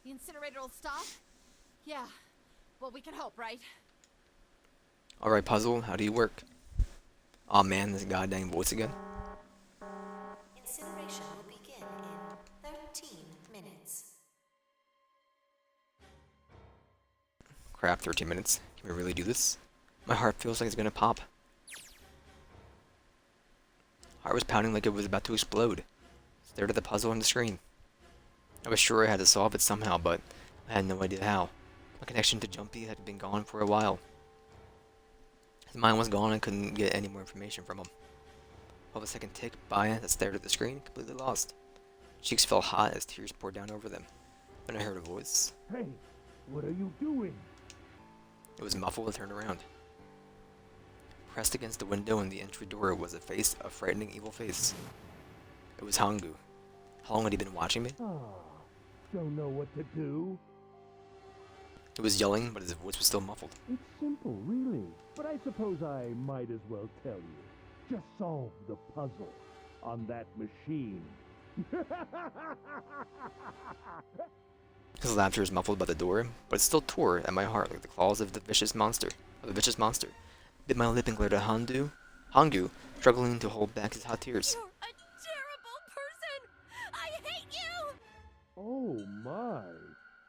the incinerator will stop? Yeah. Well, we can hope, right? Alright, puzzle, how do you work? Aw man, this goddamn voice again. Incineration will begin in 13 minutes. Crap, 13 minutes. Can we really do this? My heart feels like it's gonna pop. Heart was pounding like it was about to explode. Stared at the puzzle on the screen. I was sure I had to solve it somehow, but I had no idea how. My connection to Jumpy had been gone for a while. His mind was gone and couldn't get any more information from him. While the second ticked by, I stared at the screen, completely lost. Cheeks felt hot as tears poured down over them. Then I heard a voice. Hey, what are you doing? It was muffled and turned around. Pressed against the window in the entry door was a face, a frightening, evil face. It was Hangu. How long had he been watching me? Ah, don't know what to do. He was yelling, but his voice was still muffled. It's simple, really. But I suppose I might as well tell you. Just solve the puzzle on that machine. His laughter was muffled by the door, but it still tore at my heart like the claws of the vicious monster. Bit my lip and glared at Hangu, struggling to hold back his hot tears. You're a terrible person! I hate you! Oh my!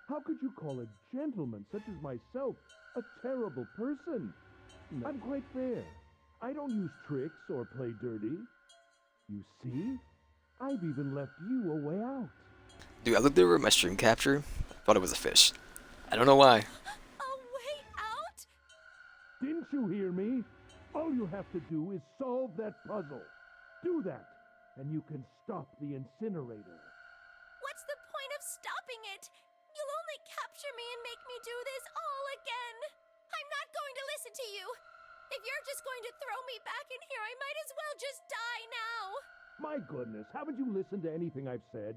How could you call a gentleman such as myself a terrible person? I'm quite fair. I don't use tricks or play dirty. You see? I've even left you a way out. Dude, I looked over at my stream capture, thought it was a fish. I don't know why. A way out? Didn't you hear me? All you have to do is solve that puzzle. Do that, and you can stop the incinerator. What's the point of stopping it? You'll only capture me and make me do this all again. I'm not going to listen to you. If you're just going to throw me back in here, I might as well just die now. My goodness, haven't you listened to anything I've said?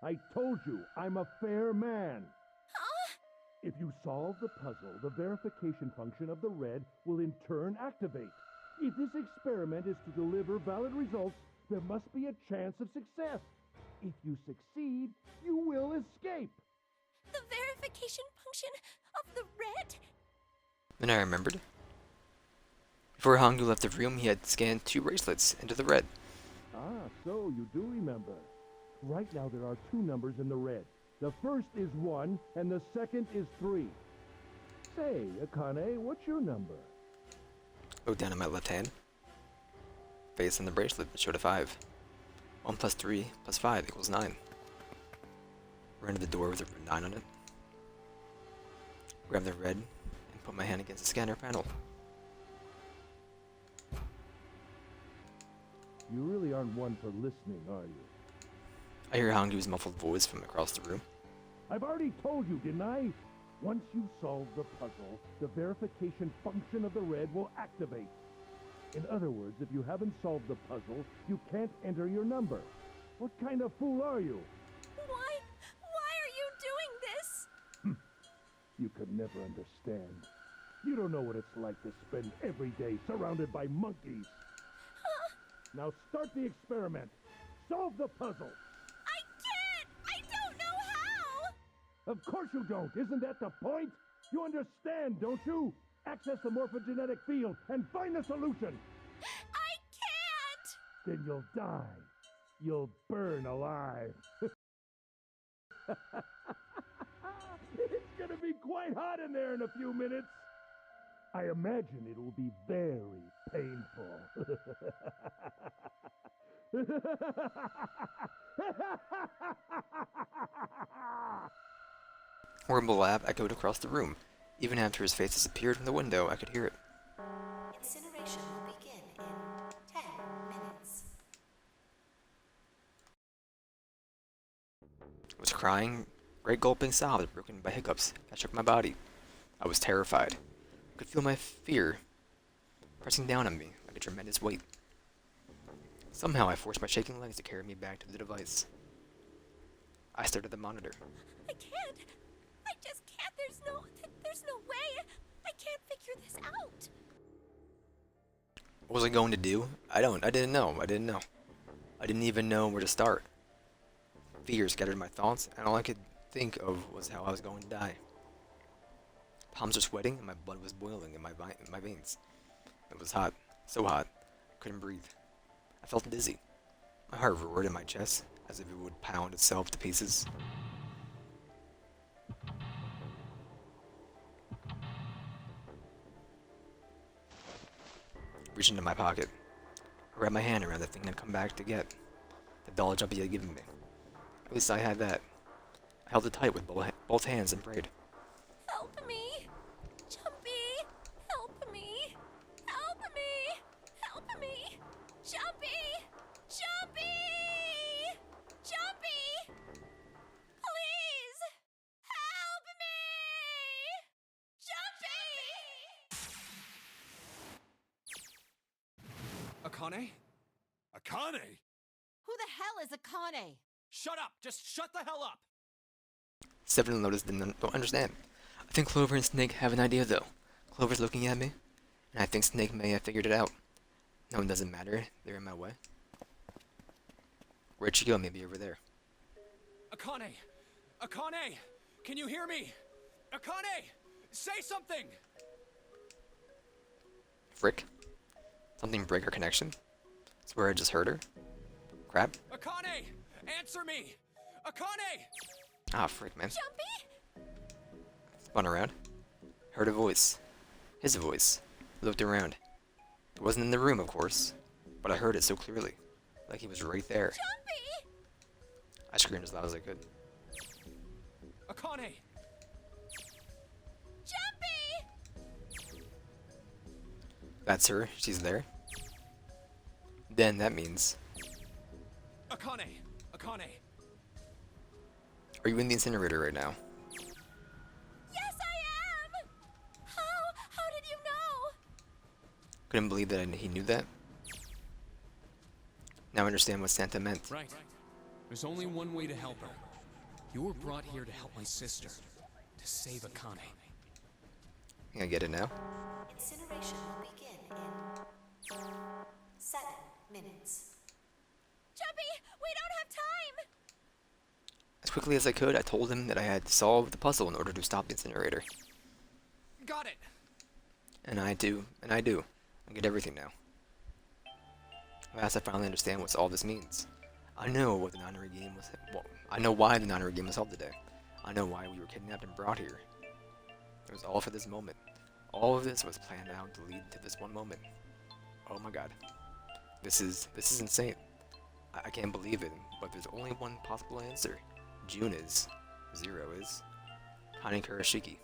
I told you, I'm a fair man. Huh? If you solve the puzzle, the verification function of the red will in turn activate. If this experiment is to deliver valid results, there must be a chance of success. If you succeed, you will escape. The verification function of the red? Then I remembered. Before Hangu left the room, he had scanned 2 bracelets into the red. Ah, so you do remember. Right now there are 2 numbers in the red. The first is 1, and the second is 3. Say, Akane, what's your number? Looked down at my left hand. Face on the bracelet showed a 5. 1 plus 3 plus 5 equals 9. Ran to the door with the 9 on it. Grabbed the red and put my hand against the scanner panel. You really aren't one for listening, are you? I hear Hangu's muffled voice from across the room. I've already told you, didn't I? Once you solve the puzzle, the verification function of the red will activate. In other words, if you haven't solved the puzzle, you can't enter your number. What kind of fool are you? Why are you doing this? You could never understand. You don't know what it's like to spend every day surrounded by monkeys. Now start the experiment. Solve the puzzle. I can't! I don't know how! Of course you don't. Isn't that the point? You understand, don't you? Access the morphogenetic field and find the solution. I can't! Then you'll die. You'll burn alive. It's gonna be quite hot in there in a few minutes. I imagine it will be very painful. Horrible laugh echoed across the room. Even after his face disappeared from the window, I could hear it. Incineration will begin in 10 minutes. I was crying. Great gulping sobs broken by hiccups that shook my body. I was terrified. I could feel my fear pressing down on me like a tremendous weight. Somehow I forced my shaking legs to carry me back to the device. I stared at the monitor. I can't. I just can't. There's no way. I can't figure this out. What was I going to do? I didn't know. I didn't even know where to start. Fear scattered my thoughts, and all I could think of was how I was going to die. Palms were sweating, and my blood was boiling in my veins. It was hot, so hot, I couldn't breathe. I felt dizzy. My heart roared in my chest, as if it would pound itself to pieces. Reached into my pocket. I wrapped my hand around the thing I'd come back to get. The doll Jumpy had given me. At least I had that. I held it tight with both hands and prayed. Help me. Jumpy. Help me. Help me. Help me. Jumpy. Jumpy. Jumpy. Please. Help me. Jumpy. Akane? Akane? Who the hell is Akane? Shut up! Just shut the hell up! Seven and Lotus don't understand. I think Clover and Snake have an idea though. Clover's looking at me, and I think Snake may have figured it out. No, it doesn't matter. They're in my way. Where'd she go? Maybe over there. Akane! Akane! Can you hear me? Akane! Say something! Frick? Something break our connection? Swear I just heard her? Crap. Akane! Answer me! Akane! Ah, frick, man. Jumpy. Spun around. Heard a voice. His voice. Looked around. It wasn't in the room, of course, but I heard it so clearly. Like he was right there. Jumpy. I screamed as loud as I could. Akane! Jumpy. That's her. She's there. Then that means... Akane! Akane! Are you in the incinerator right now? Yes, I am. How did you know? Couldn't believe that he knew that. Now I understand what Santa meant. Right. There's only one way to help her. You were brought here to help my sister. To save Akane. I get it now. Incineration will begin in 7 minutes. Jumpy, we don't have time. As quickly as I could, I told him that I had to solve the puzzle in order to stop the incinerator. Got it! And I do. I get everything now. Last I finally understand what all this means. I know what the Nonary game was. Well, I know why the Nonary game was held today. I know why we were kidnapped and brought here. It was all for this moment. All of this was planned out to lead to this one moment. Oh my god. This is insane. I can't believe it, but there's only one possible answer. June is. Zero is. Connie Kurashiki.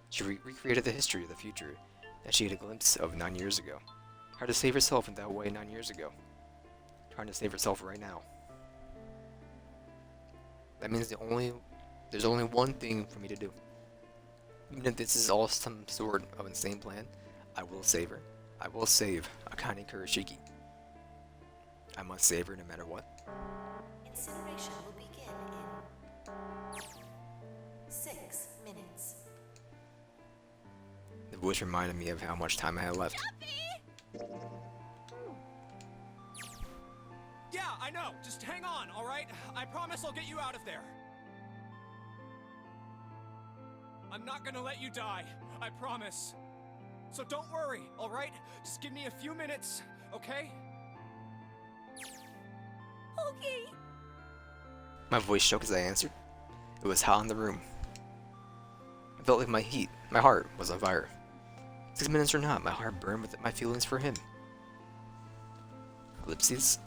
She recreated the history of the future that she had a glimpse of 9 years ago. Tried to save herself in that way 9 years ago. Trying to save herself right now. That means there's only one thing for me to do. Even if this is all some sort of insane plan, I will save her. I will save Akane Kurashiki. I must save her no matter what. Incineration will begin in 6 minutes. The voice reminded me of how much time I had left. Yeah, I know! Just hang on, alright? I promise I'll get you out of there. I'm not gonna let you die. I promise. So don't worry, alright? Just give me a few minutes, okay? Okay. My voice shook as I answered. It was hot in the room. I felt like my heart was on fire. 6 minutes or not, my heart burned with my feelings for him. Ellipses.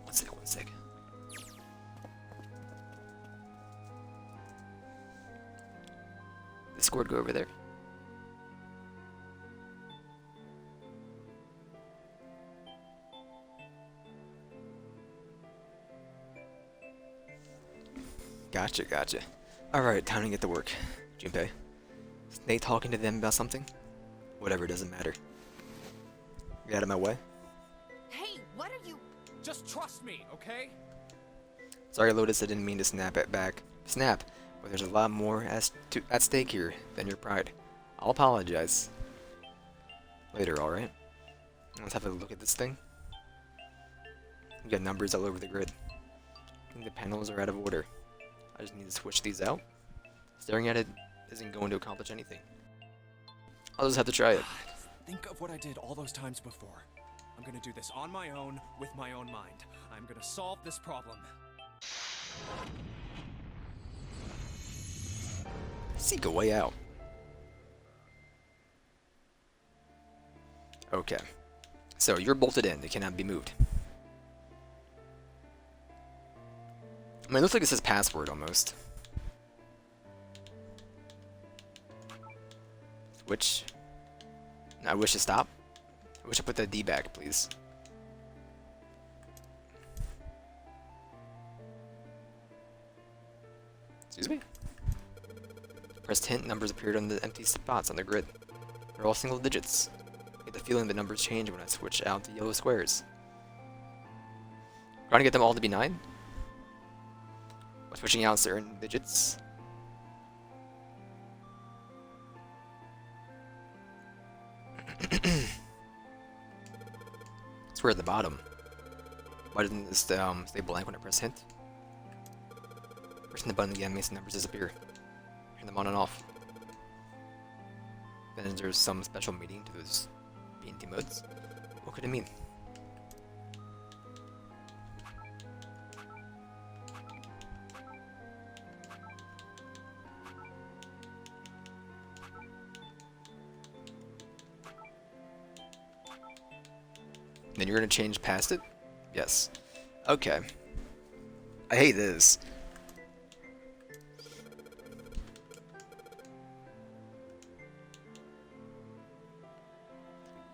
One sec. Discord, go over there. Gotcha. Alright, time to get to work. Junpei. Is Nate talking to them about something? Whatever, doesn't matter. Get out of my way. Hey, what are you? Just trust me, okay? Sorry, Lotus, I didn't mean to snap it back. Snap, but there's a lot more at stake here than your pride. I'll apologize. Later, alright? Let's have a look at this thing. We got numbers all over the grid. I think the panels are out of order. I just need to switch these out. Staring at it isn't going to accomplish anything. I'll just have to try it. Think of what I did all those times before. I'm gonna do this on my own, with my own mind. I'm gonna solve this problem. Seek a way out. Okay. So, you're bolted in. They cannot be moved. I mean, it looks like it says password, almost. Switch. I wish to stop. I wish I put that D back, please. Excuse me? Pressed hint, numbers appeared on the empty spots on the grid. They're all single digits. I get the feeling the numbers change when I switch out the yellow squares. Trying to get them all to be 9? By switching out certain digits. It's we're at the bottom. Why doesn't this stay blank when I press hint? Pressing the button again makes the numbers disappear. Turn them on and off. Then there's some special meaning to those B&T modes. What could it mean? Then you're gonna change past it? Yes. Okay. I hate this.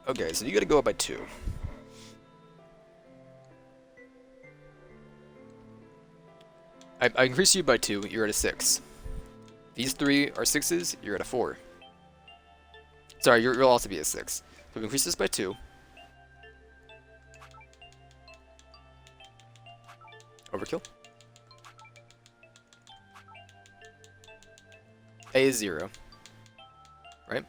Okay, so you gotta go up by 2. I increase you by 2, you're at a 6. These 3 are 6s, you're at a 4. Sorry, you'll also be at 6. So we increase this by 2. Overkill. A is 0. Right?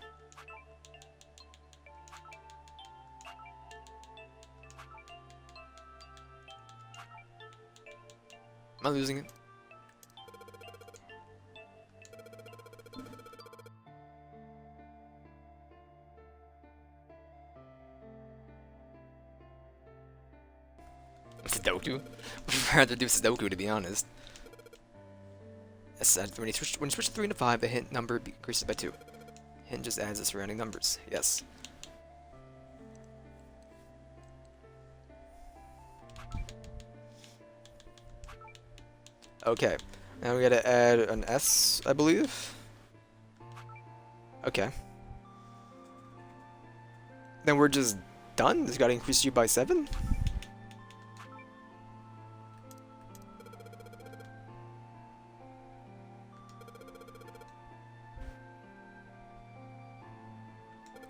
Am I losing it? Sudoku? I'd rather do Sudoku, to be honest. Yes, when you switch 3 to 5, the hint number increases by 2. Hint just adds the surrounding numbers. Yes. Okay. Now we gotta add an S, I believe. Okay. Then we're just done? This gotta increase you by 7?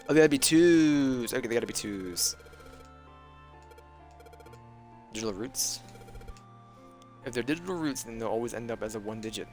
Oh, they gotta be 2s. Okay, they gotta be 2s. Digital roots. If they're digital roots, then they'll always end up as a 1 digit.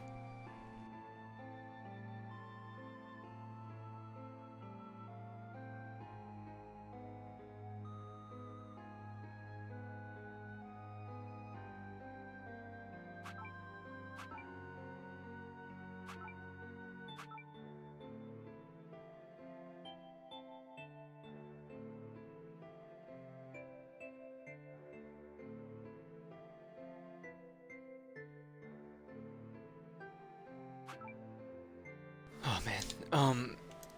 Oh man.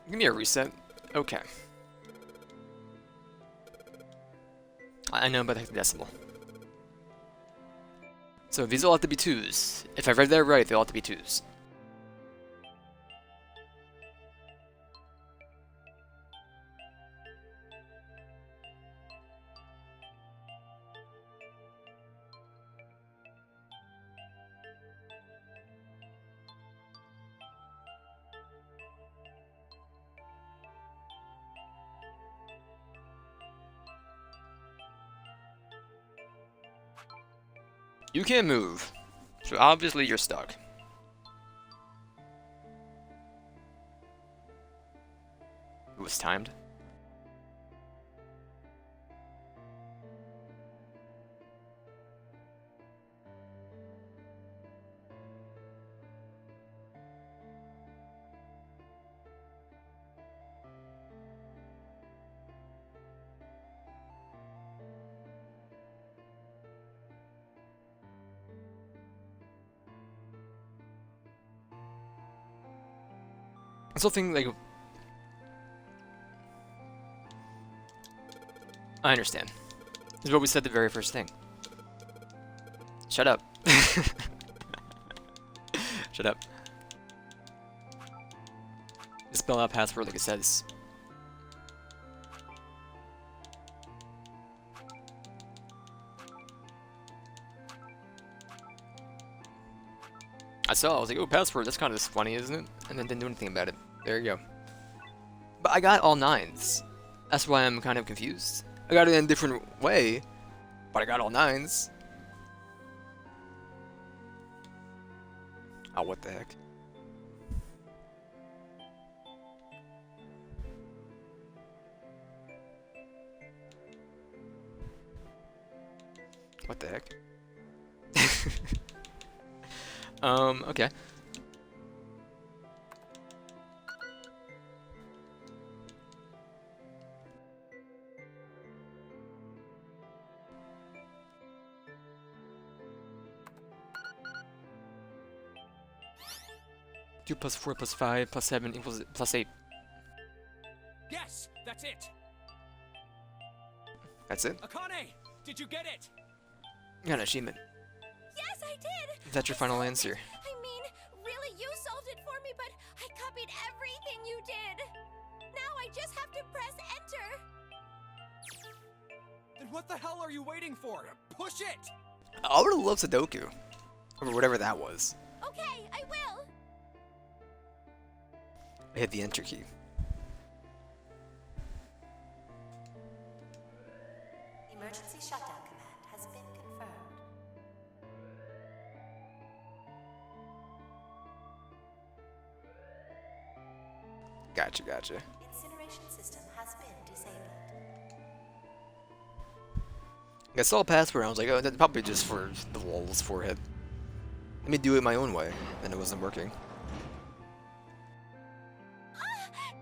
Give me a reset. Okay. I know about the hexadecimal. So these all have to be 2s. If I read that right, they all have to be 2s. You can't move. So obviously you're stuck. It was timed. I still think, like, I understand. This is what we said the very first thing. Shut up. Shut up. Just spell out password like it says. I saw, I was like, oh, password, that's kind of funny, isn't it? And then didn't do anything about it. There you go. But I got all 9s. That's why I'm kind of confused. I got it in a different way, but I got all 9s. Oh, what the heck? What the heck? Okay. Two plus 4 plus 5 plus 7 equals plus 8. Yes, that's it. That's it? Akane, did you get it? You got an achievement. Yes, I did! Is that your final answer? I mean, really, you solved it for me, but I copied everything you did! Now I just have to press enter! Then what the hell are you waiting for? Push it! I would have loved Sudoku. Or whatever that was. Okay, I will! I hit the enter key. Emergency shutdown command has been confirmed. Gotcha, gotcha. Incineration system has been disabled. I saw a password and I was like, oh, that's probably just for the lol's forehead. Let me do it my own way. And it wasn't working.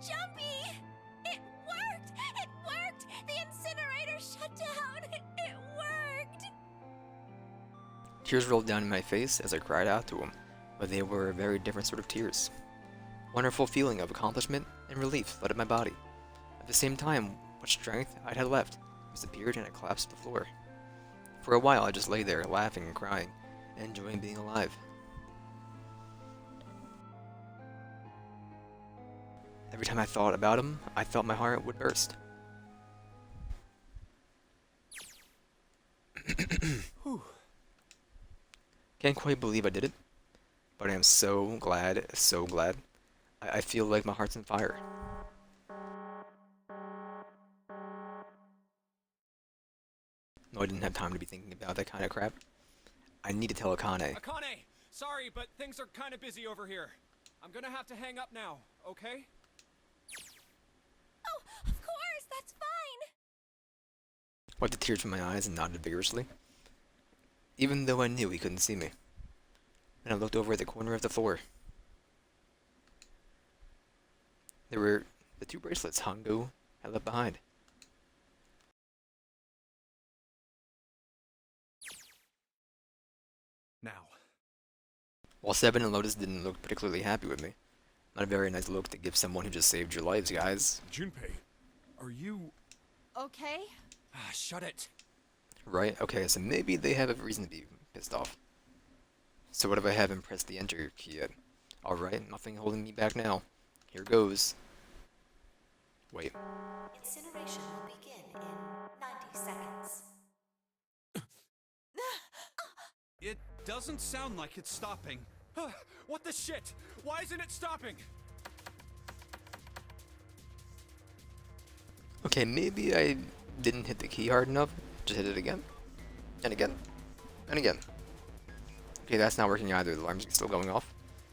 Jumpy! It worked! It worked! The incinerator shut down! It worked! Tears rolled down my face as I cried out to him, but they were a very different sort of tears. Wonderful feeling of accomplishment and relief flooded my body. At the same time, what strength I had left disappeared and I collapsed to the floor. For a while, I just lay there, laughing and crying, and enjoying being alive. Every time I thought about him, I felt my heart would burst. Can't quite believe I did it, but I am so glad, so glad. I feel like my heart's on fire. No, I didn't have time to be thinking about that kind of crap. I need to tell Akane. Akane, sorry, but things are kind of busy over here. I'm gonna have to hang up now, okay? Oh, of course, that's fine! Wiped the tears from my eyes and nodded vigorously, even though I knew he couldn't see me. Then I looked over at the corner of the floor. There were the 2 bracelets Hongo had left behind. Now. While Seven and Lotus didn't look particularly happy with me. Not a very nice look to give someone who just saved your lives, guys. Junpei, are you... Okay? Ah, shut it. Right? Okay, so maybe they have a reason to be pissed off. So what if I haven't pressed the enter key yet? Alright, nothing holding me back now. Here goes. Wait. Incineration will begin in 90 seconds. It doesn't sound like it's stopping. What the shit? Why isn't it stopping? Okay, maybe I didn't hit the key hard enough. Just hit it again. And again. And again. Okay, that's not working either. The alarm's still going off.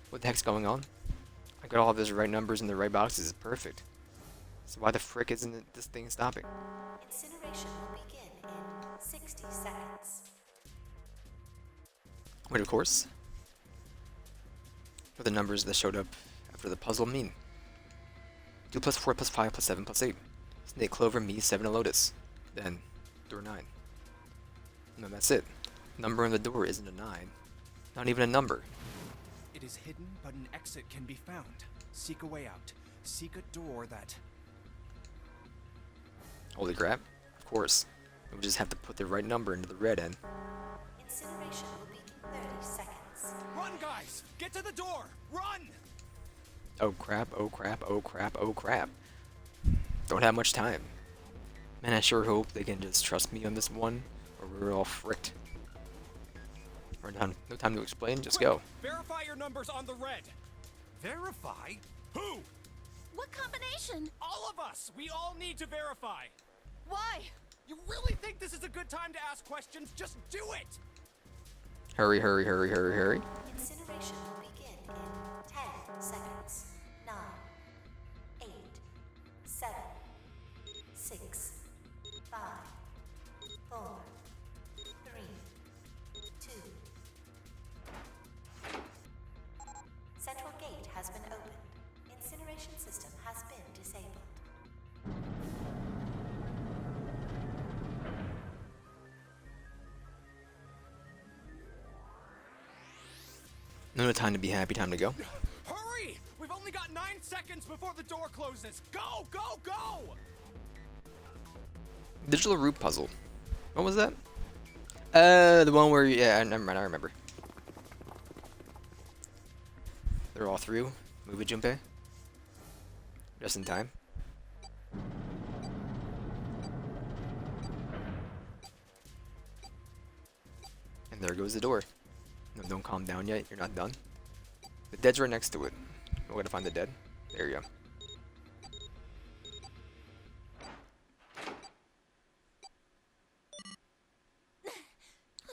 What the heck's going on? I got all of those right numbers in the right boxes. Perfect. So why the frick isn't this thing stopping? Incineration will begin in 60 seconds. Wait, of course. What the numbers that showed up after the puzzle mean? 2 plus 4 plus 5 plus 7 plus 8. Snake, Clover, me, 7, and Lotus. Then, door 9. No, that's it. Number on the door isn't a 9. Not even a number. It is hidden, but an exit can be found. Seek a way out. Seek a door that... Holy crap. Of course. We just have to put the right number into the red end. Incineration will begin 30 seconds. Run, guys! Get to the door! Run! Oh crap, oh crap, oh crap, oh crap. Don't have much time. Man, I sure hope they can just trust me on this one, or we're all fricked. We're done. No time to explain, just go. Verify your numbers on the red. Verify? Who? What combination? All of us! We all need to verify! Why? You really think this is a good time to ask questions? Just do it! Hurry, hurry, hurry, hurry, hurry. Incineration will begin in 10 seconds. 9, 8, 7, 6, 5, 4, 3, 2. Central gate has been opened. Incineration system has been disabled. No time to be happy, time to go. Hurry! We've only got 9 seconds before the door closes. Go, go, go! Digital root puzzle. What was that? The one where, yeah, never mind, I remember. They're all through. Move it, Junpei. Just in time. And there goes the door. No, don't calm down yet, you're not done. The dead's right next to it. We're gonna find the dead. There you go.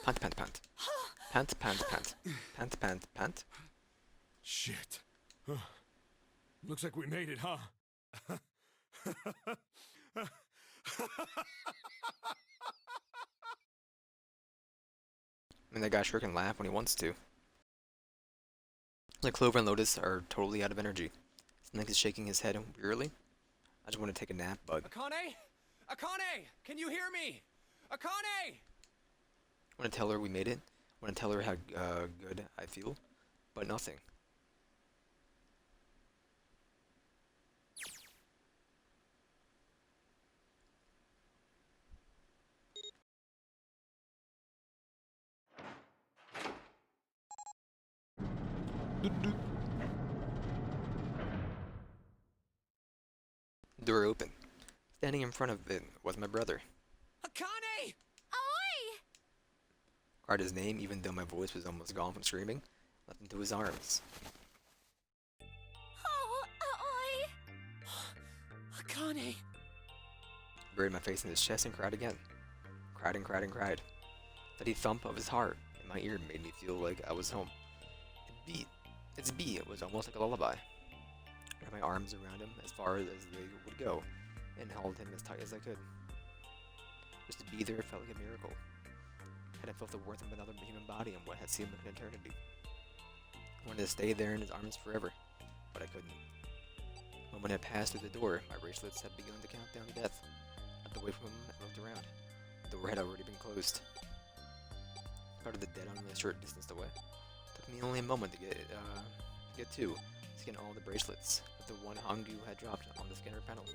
Pant, pant, pant. Pant, pant, pant. Pant, pant, pant. Shit. Looks like we made it, huh? I mean, that guy sure can laugh when he wants to. Like Clover and Lotus are totally out of energy. Snake is shaking his head wearily. I just want to take a nap, but Akane? Akane! Can you hear me? Akane! I want to tell her we made it. I want to tell her how good I feel, but nothing. Door open. Standing in front of it was my brother. Akane! Oi! Cried his name even though my voice was almost gone from screaming. Leapt into his arms. Oh, oi! Akane! Buried my face in his chest and cried again. Cried and cried and cried. Steady thump of his heart in my ear made me feel like I was home. It beat. Its beat it was almost like a lullaby. I wrapped my arms around him as far as they would go, and held him as tight as I could. Just to be there felt like a miracle. Had I felt the worth of another human body and what had seemed like an eternity. I wanted to stay there in his arms forever, but I couldn't. When I passed through the door, my bracelets had begun to count down to death. I looked away from him and looked around. The door had already been closed. Started the dead only a short distance away. Took me only a moment to get to scan all the bracelets that the one Hangyu had dropped on the scanner panel.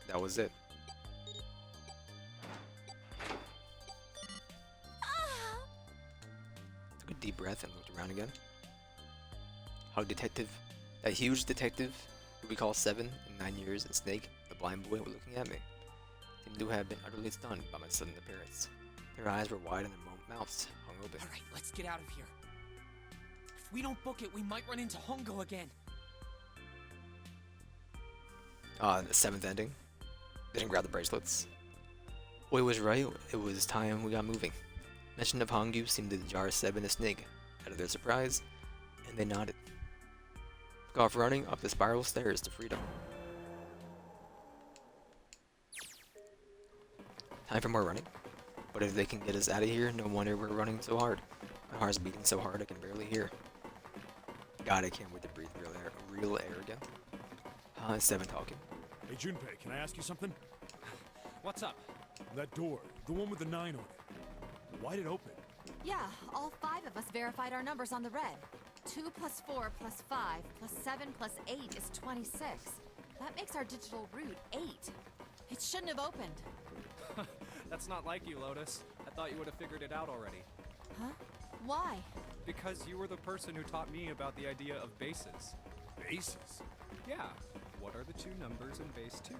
That was it. Took a deep breath and looked around again. How that huge detective who we call 7 in 9 years, and Snake, the blind boy, were looking at me. Seemed to have been utterly stunned by my sudden appearance. Their eyes were wide and their mouths hung open. Alright, let's get out of here. If we don't book it, we might run into Hongo again. The 7th ending. Didn't grab the bracelets. Boy was right, it was time we got moving. Mention of Hongyu seemed to jar Seb and Snig out of their surprise, and they nodded. Took off running up the spiral stairs to freedom. Time for more running. But if they can get us out of here, no wonder we're running so hard. My heart's beating so hard I can barely hear. God, I can't wait to breathe real air again. It's Seven talking. Hey, Junpei, can I ask you something? What's up? That door, the one with the 9 on it. Why'd it open? Yeah, all 5 of us verified our numbers on the red. 2 plus 4 plus 5 plus 7 plus 8 is 26. That makes our digital route 8. It shouldn't have opened. That's not like you, Lotus. I thought you would have figured it out already. Huh? Why? Because you were the person who taught me about the idea of bases. Bases? Yeah. What are the 2 numbers in base 2?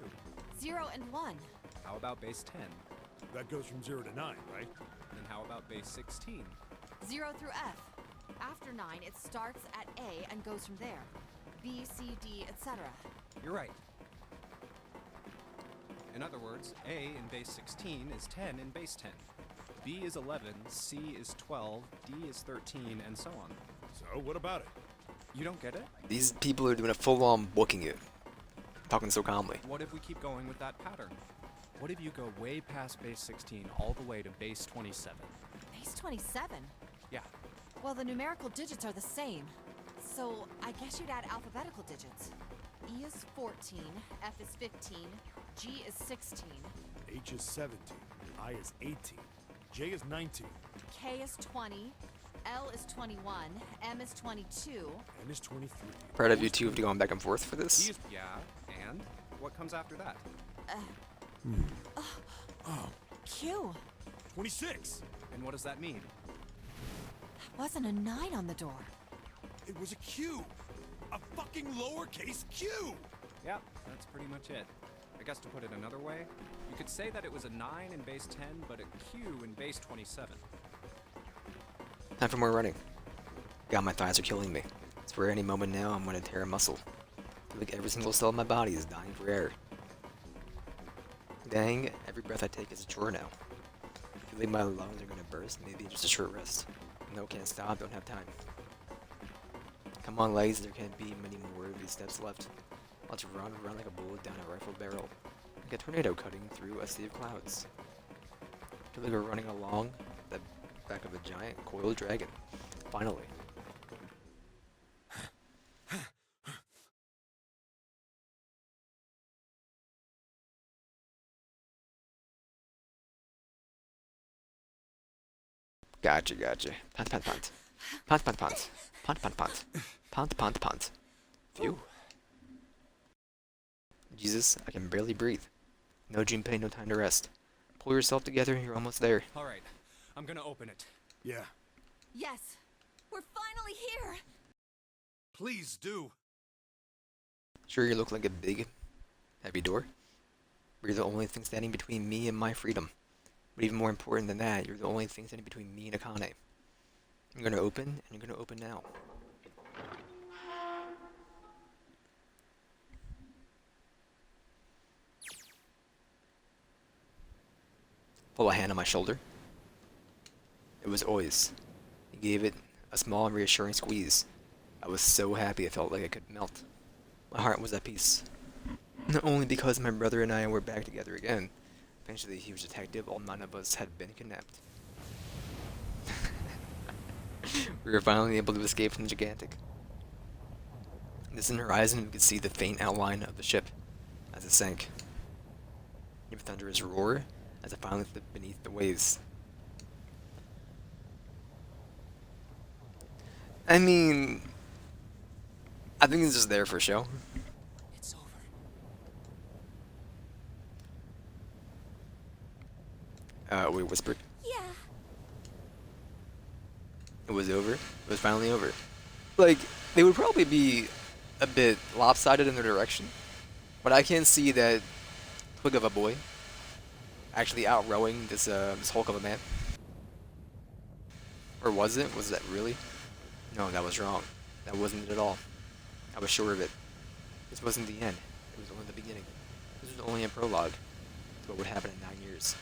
0 and 1. How about base 10? That goes from 0 to 9, right? And how about base 16? 0 through F. After 9, it starts at A and goes from there. B, C, D, etc. You're right. In other words, A in base 16 is 10 in base 10. B is 11, C is 12, D is 13, and so on. So, what about it? You don't get it? These people are doing a full-on booking it. Talking so calmly. What if we keep going with that pattern? What if you go way past base 16 all the way to base 27? Base 27? Yeah. Well, the numerical digits are the same. So, I guess you'd add alphabetical digits. E is 14, F is 15, G is 16, H is 17, I is 18, J is 19, K is 20, L is 21, M is 22. N is 23. Proud of you two for going back and forth for this. Yeah, and what comes after that? Q. 26! And what does that mean? That wasn't a 9 on the door. It was a Q! A fucking lowercase Q! Yeah, that's pretty much it. I guess to put it another way, you could say that it was a 9 in base 10, but a Q in base 27. Time for more running. God, my thighs are killing me. I swear any moment now I'm gonna tear a muscle. I feel like every single cell in my body is dying for air. Dang, every breath I take is a chore now. I feel like my lungs are gonna burst, maybe just a short rest. No, can't stop, don't have time. Come on, legs, there can't be many more of these steps left. Let's run like a bullet down a rifle barrel. Like a tornado cutting through a sea of clouds. I feel like we're running along the back of a giant coiled dragon. Finally. Gotcha. Pant. Pant. Phew. Jesus, I can barely breathe. No Junpei, no time to rest. Pull yourself together, you're almost there. Alright, I'm gonna open it. Yeah. Yes! We're finally here! Please do. Sure, you look like a big, heavy door. But you're the only thing standing between me and my freedom. But even more important than that, you're the only thing standing between me and Akane. You're gonna open, and you're gonna open now. Pull a hand on my shoulder. It was Oi's. He gave it a small and reassuring squeeze. I was so happy I felt like I could melt. My heart was at peace. Not only because my brother and I were back together again. Eventually he was a detective, all 9 of us had been kidnapped. We were finally able to escape from the Gigantic. In the distant horizon, we could see the faint outline of the ship as it sank. A thunderous roar as it finally slipped beneath the waves. I mean, I think it's just there for show. It's over. We whispered. Yeah. It was over. It was finally over. Like, they would probably be a bit lopsided in their direction, but I can see that twig of a boy actually outrowing this hulk of a man. Or was it? Was that really? No, that was wrong. That wasn't it at all. I was sure of it. This wasn't the end. It was only the beginning. This was only a prologue to what would happen in 9 years.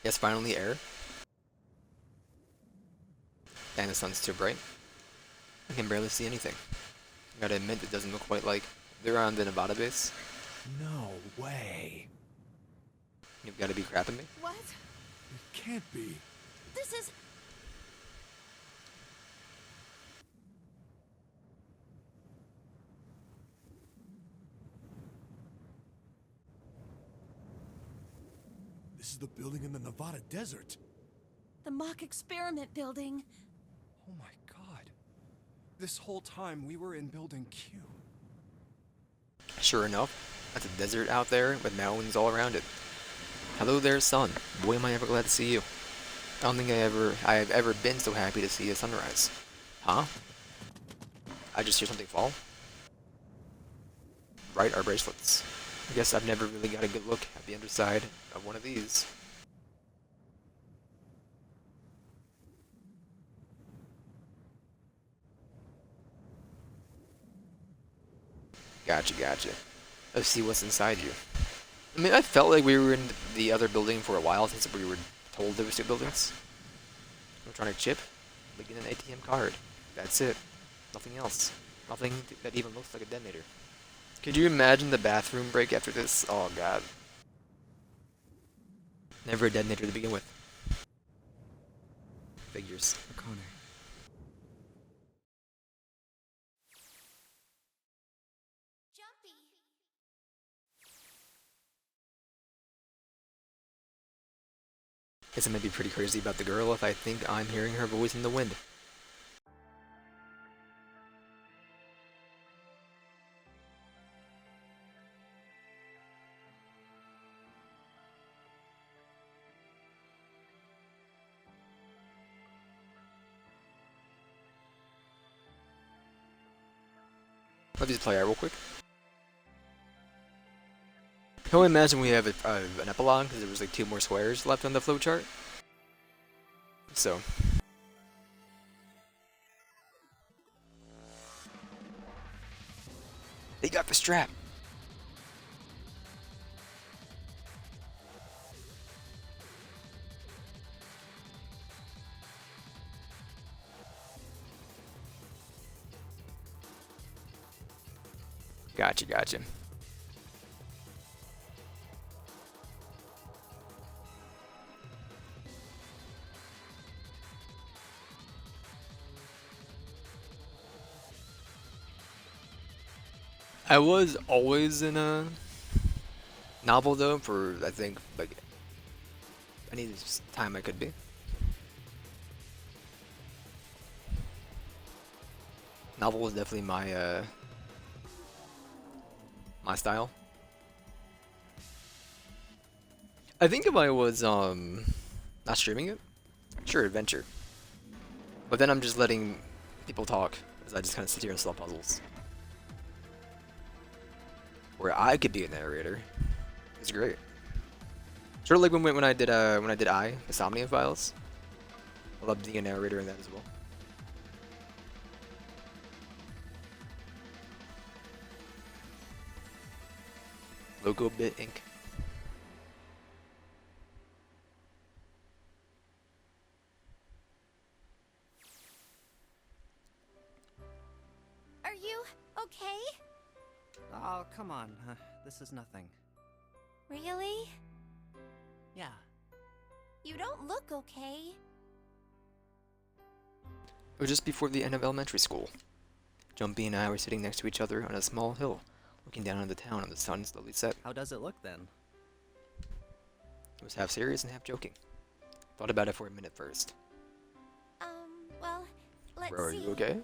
Yes, finally air. And the sun's too bright. I can barely see anything. I gotta admit, it doesn't look quite like they're on the Nevada base. No way. You've gotta be crapping me. What? It can't be. This is. This is the building in the Nevada desert. The mock experiment building. Oh my god. This whole time we were in Building Q. Sure enough, that's a desert out there with mountains all around it. Hello there, sun. Boy, am I ever glad to see you. I don't think I have ever been so happy to see a sunrise. Huh? I just hear something fall? Right, our bracelets. I guess I've never really got a good look at the underside of one of these. Gotcha. Let's see what's inside you. I mean, I felt like we were in the other building for a while since we were told there was two buildings. Electronic chip, begin an ATM card. That's it. Nothing else. Nothing that even looks like a detonator. Could you imagine the bathroom break after this? Oh god. Never a detonator to begin with. Figures. Akane. Jumpy. Guess I might be pretty crazy about the girl if I think I'm hearing her voice in the wind. Let me just play out real quick. Can we imagine we have an epilogue because there was like 2 more squares left on the flowchart? So. They got the strap! Gotcha. I was always in a novel though for I think like any time I could be. Novel was definitely my my style. I think if I was not streaming it, sure, adventure. But then I'm just letting people talk as I just kind of sit here and solve puzzles. Where I could be a narrator. It's great. Sort of like when I did Insomnia Files. I loved being a narrator in that as well. Logo Bit Inc. Are you okay? Oh, come on. This is nothing. Really? Yeah. You don't look okay. It was just before the end of elementary school. Jumpy and I were sitting next to each other on a small hill, looking down on the town and the sun slowly set. How does it look then? It was half serious and half joking. Thought about it for a minute first. Well, let's Bro, are see. you okay?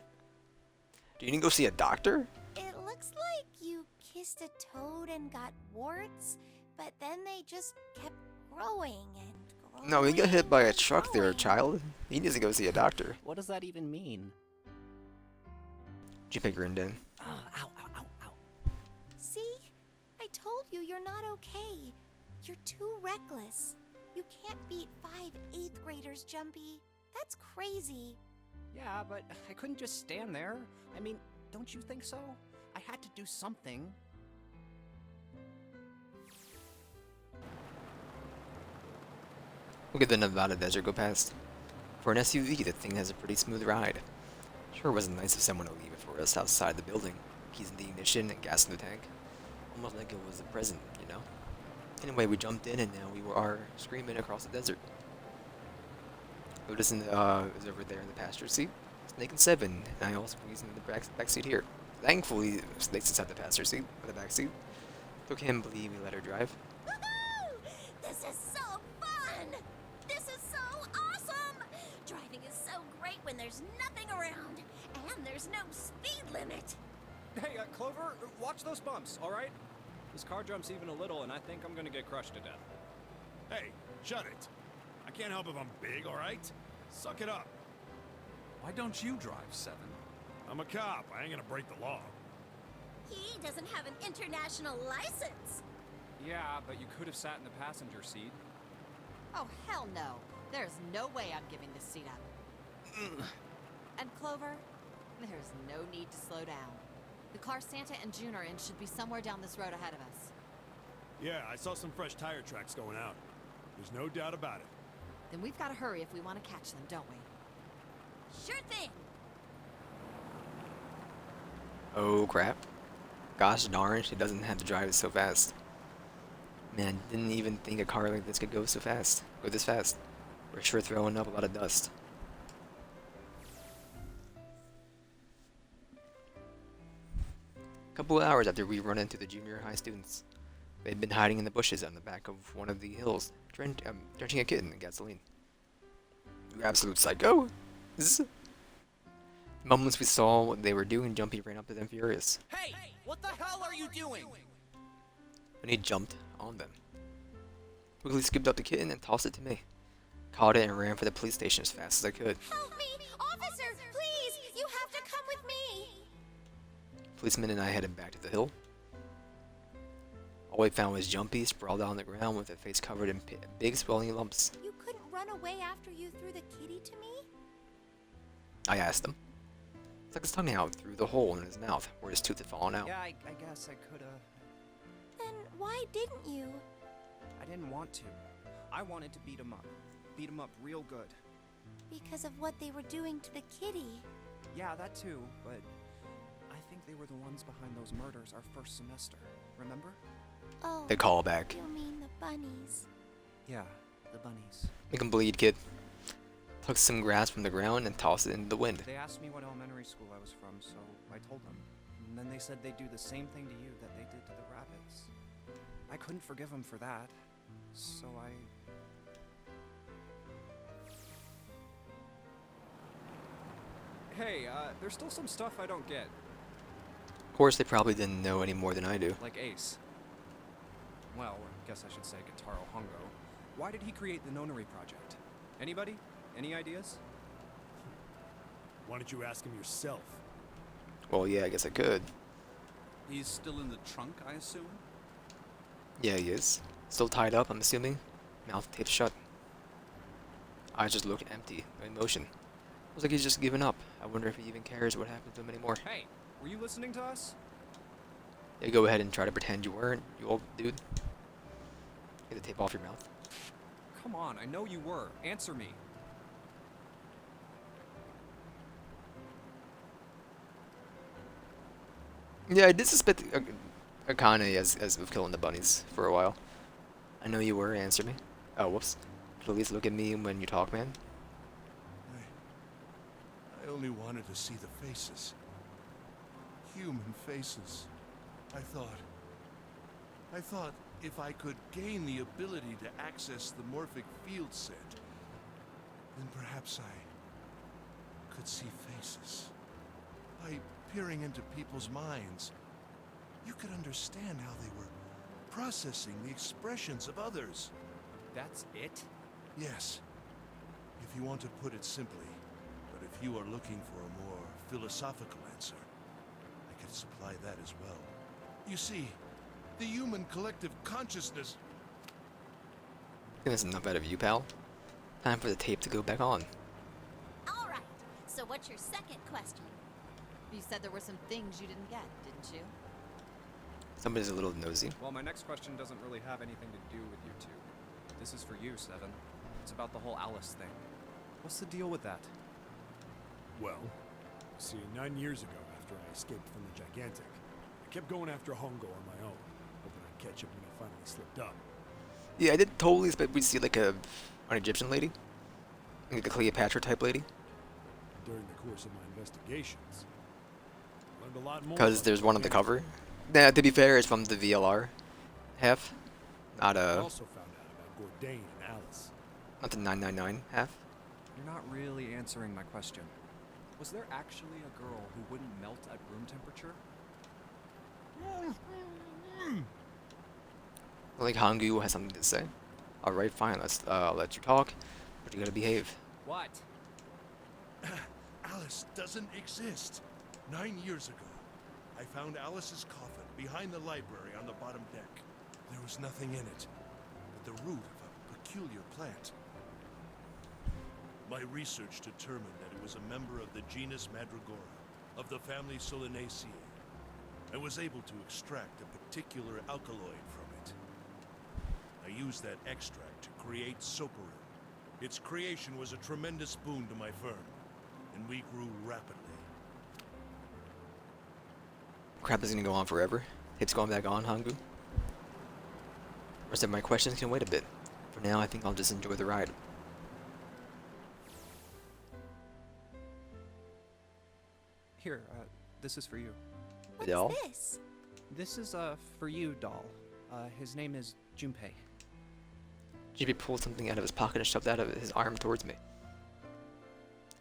Do you need to go see a doctor? It looks like you kissed a toad and got warts, but then they just kept growing and growing. No, he got hit by a and truck there, growing. child. He needs to go see a doctor. What does that even mean? Junpei grinned in. Ow, ow, ow, ow. See? I told you you're not okay. You're too reckless. You can't beat 5 8th graders, Jumpy. That's crazy. Yeah, but I couldn't just stand there. I mean, don't you think so? I had to do something. Look at the Nevada desert go past. For an SUV, the thing has a pretty smooth ride. Sure, it wasn't nice of someone to leave it for us outside the building. Keys in the ignition and gas in the tank. Almost like it was a present, you know? Anyway, we jumped in and now we are screaming across the desert. Otis is over there in the passenger seat. Snake and Seven, and I also was in the back seat here. Thankfully, Snake's inside the passenger seat, or the back seat. Still can't believe we let her drive. Woohoo! This is so fun! This is so awesome! Driving is so great when there's nothing around, and there's no speed limit. Hey, Clover, watch those bumps, all right? This car jumps even a little, and I think I'm gonna get crushed to death. Hey, shut it. I can't help if I'm big, all right? Suck it up. Why don't you drive, Seven? I'm a cop. I ain't gonna break the law. He doesn't have an international license. Yeah, but you could have sat in the passenger seat. Oh, hell no. There's no way I'm giving this seat up. And Clover, there's no need to slow down. The car Santa and June are in should be somewhere down this road ahead of us. Yeah, I saw some fresh tire tracks going out. There's no doubt about it. Then we've got to hurry if we want to catch them, don't we? Sure thing. Oh crap. Gosh darn, she doesn't have to drive it so fast. Man, didn't even think a car like this could go so fast. Go this fast. We're sure throwing up a lot of dust. A couple of hours after we run into the junior high students, they'd been hiding in the bushes on the back of one of the hills, drenching a kitten in gasoline. You absolute psycho! The moments we saw what they were doing, Jumpy ran up to them furious. Hey! What the hell are you doing? And he jumped on them. Quickly scooped up the kitten and tossed it to me. Caught it and ran for the police station as fast as I could. Help me! Officer, please! You have to come with me! Policeman and I headed back to the hill. All we found was Jumpy sprawled out on the ground with a face covered in big swelling lumps. You couldn't run away after you threw the kitty to me? I asked him. Stuck his tongue out through the hole in his mouth where his tooth had fallen out. Yeah, I guess I could've. Then why didn't you? I didn't want to. I wanted to beat him up. Beat him up real good. Because of what they were doing to the kitty. Yeah, that too, but I think they were the ones behind those murders our first semester. Remember? Oh, They call back. you mean the bunnies. Yeah, the bunnies. Make him bleed, kid. Took some grass from the ground and tossed it into the wind. They asked me what elementary school I was from, so I told them. And then they said they'd do the same thing to you that they did to the rabbits. I couldn't forgive them for that, so I... Hey, there's still some stuff I don't get. Of course, they probably didn't know any more than I do. Like Ace. Well, I guess I should say Gitaro Hongo. Why did he create the Nonary Project? Anybody? Any ideas? Why don't you ask him yourself? Well, yeah, I guess I could. He's still in the trunk, I assume? Yeah, he is. Still tied up, I'm assuming. Mouth taped shut. Eyes just look empty, no emotion. Looks like he's just given up. I wonder if he even cares what happened to him anymore. Hey, were you listening to us? Yeah, go ahead and try to pretend you weren't, you old dude. Get the tape off your mouth. Come on, I know you were. Answer me. Yeah, I did suspect Akane as of killing the bunnies for a while. I know you were, answer me. Oh, whoops. Please look at me when you talk, man. I only wanted to see the faces. Human faces. I thought if I could gain the ability to access the morphic field set, then perhaps I could see faces. By peering into people's minds, you could understand how they were processing the expressions of others. That's it? Yes, if you want to put it simply. But if you are looking for a more philosophical answer, I could supply that as well. You see, the human collective consciousness... I think that's enough out of you, pal. Time for the tape to go back on. All right. So what's your second question? You said there were some things you didn't get, didn't you? Somebody's a little nosy. Well, my next question doesn't really have anything to do with you two. This is for you, Seven. It's about the whole Alice thing. What's the deal with that? Well, see, 9 years ago, after I escaped from the Gigantic, I kept going after Hongo on my own, hoping I'd catch him when I finally slipped up. Yeah, I did totally expect we'd see like an Egyptian lady, like a Cleopatra type lady, During the course of my investigations, I learned a lot more. because about there's the one on the Gigantic. cover. Nah, to be fair, it's from the VLR half, not I also found out about Gordain and Alice. not the 999 half. You're not really answering my question. Was there actually a girl who wouldn't melt at room temperature? Like Hangu has something to say. All right, fine. Let's let you talk, but you gotta behave. What? Alice doesn't exist. 9 years ago, I found Alice's coffin behind the library on the bottom deck. There was nothing in it but the root of a peculiar plant. My research determined that it was a member of the genus Mandragora, of the family Solanaceae. I was able to extract a particular alkaloid from it. I used that extract to create Soparin. Its creation was a tremendous boon to my firm, and we grew rapidly. Crap is gonna go on forever. It's going back on, Hangu. Rest of my questions can wait a bit. For now, I think I'll just enjoy the ride. Here, this is for you. What's Doll? this? This is, for you, doll. His name is Junpei. JP pulled something out of his pocket and shoved out of his arm towards me.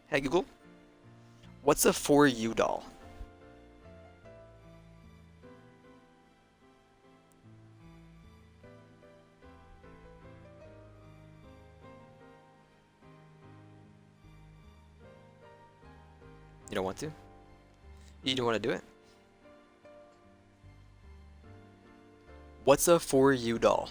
Hey Google, what's a For You doll? You don't want to? You don't want to do it? What's a For You doll?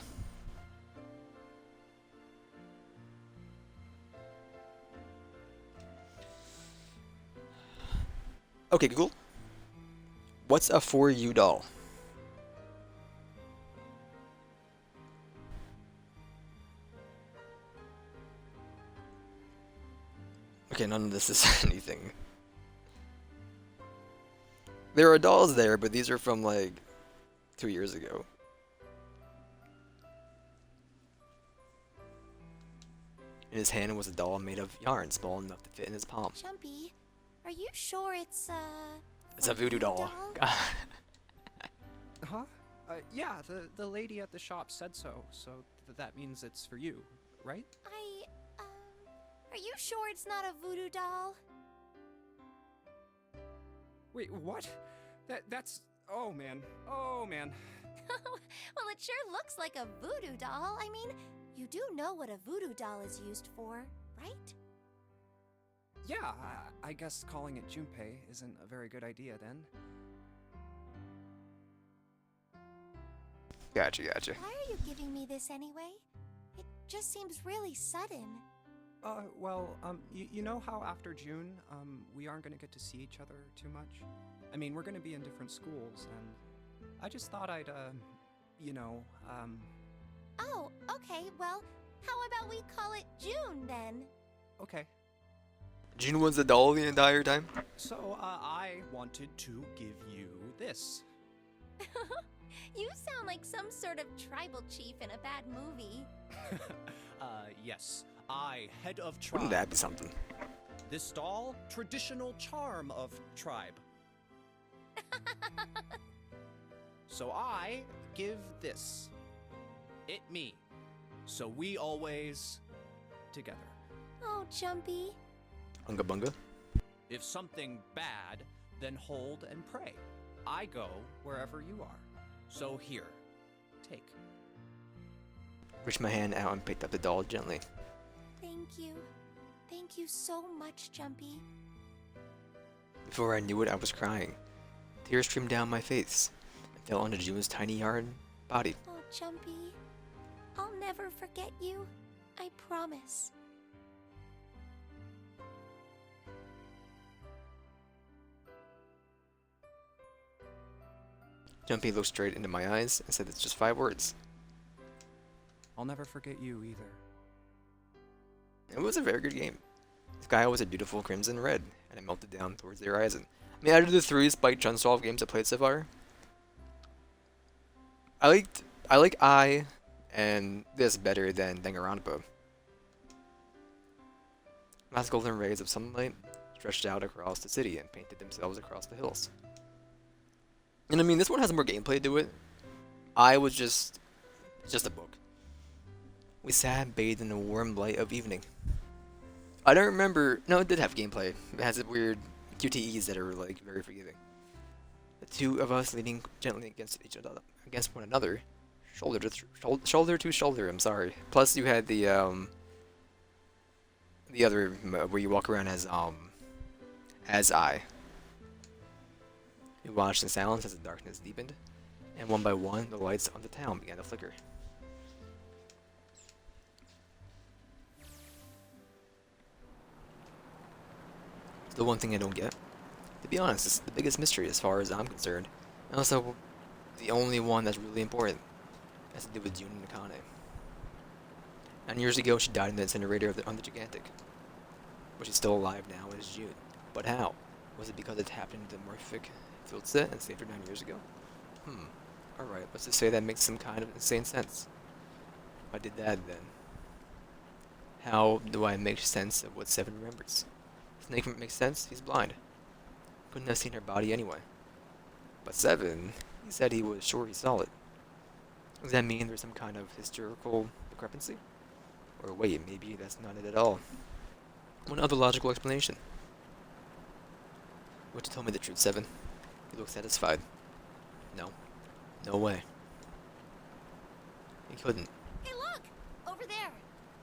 Okay, Google. What's a For You doll? Okay, none of this is anything. There are dolls there, but these are from like 2 years ago. In his hand was a doll made of yarn, small enough to fit in his palm. Jumpy, are you sure it's It's a voodoo doll. Huh? Yeah, the lady at the shop said so, so that means it's for you, right? Are you sure it's not a voodoo doll? Wait, what? That's... Oh, man. Oh, man. Well, it sure looks like a voodoo doll. I mean, you do know what a voodoo doll is used for, right? Yeah, I guess calling it Junpei isn't a very good idea then. Gotcha. Why are you giving me this anyway? It just seems really sudden. Well, you know how after June, we aren't gonna get to see each other too much? I mean, we're gonna be in different schools, and I just thought I'd, you know, Oh, okay, well, how about we call it June then? Okay. June was a doll the entire time? So, I wanted to give you this. You sound like some sort of tribal chief in a bad movie. Yes. I, head of tribe. Wouldn't that be something? This doll, traditional charm of tribe. So I give this. It me. So we always together. Oh, Jumpy. Unga bunga? If something bad, then hold and pray. I go wherever you are. So here, take. Reached my hand out and picked up the doll gently. Thank you. Thank you so much, Jumpy. Before I knew it, I was crying. Tears streamed down my face and fell onto June's tiny yarn body. Oh, Jumpy. I'll never forget you. I promise. Jumpy looked straight into my eyes and said it's just 5 words. I'll never forget you either. It was a very good game. The sky was a beautiful crimson red, and it melted down towards the horizon. I mean, out of the 3 Spike Chunsoft games I played so far, I like I and this better than Danganronpa. Last golden rays of sunlight stretched out across the city and painted themselves across the hills. And I mean, this one has more gameplay to it. I was just a book. We sat bathed in the warm light of evening. I don't remember. No, it did have gameplay. It has weird QTEs that are like very forgiving. The two of us leaning gently against one another, shoulder to shoulder. I'm sorry. Plus, you had the other where you walk around as I. We watched in silence as the darkness deepened, and one by one, the lights on the town began to flicker. The one thing I don't get, to be honest, is the biggest mystery as far as I'm concerned, and also the only one that's really important, has to do with June Nakane. 9 years ago, she died in the incinerator on the Gigantic, but she's still alive now as June. But how? Was it because it happened in the Morphic field set and saved her 9 years ago? Alright, let's just say that makes some kind of insane sense. If I did that, then how do I make sense of what Seven remembers? Snake makes sense, he's blind. Couldn't have seen her body anyway. But Seven, he said he was sure he saw it. Does that mean there's some kind of historical discrepancy? Or wait, maybe that's not it at all. One other logical explanation. Would you tell me the truth, Seven? You look satisfied. No. No way. He couldn't. Hey, look! Over there!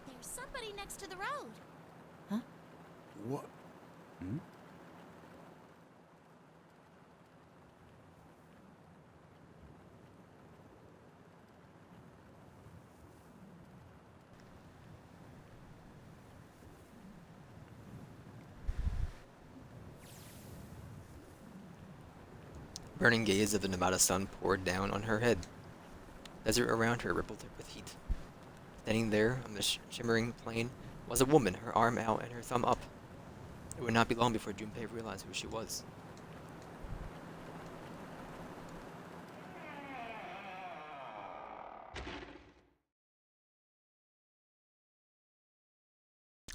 There's somebody next to the road. What? Burning gaze of the Nevada sun poured down on her head. Desert around her rippled with heat. Standing there on the shimmering plain was a woman, her arm out and her thumb up. It would not be long before Junpei realized who she was.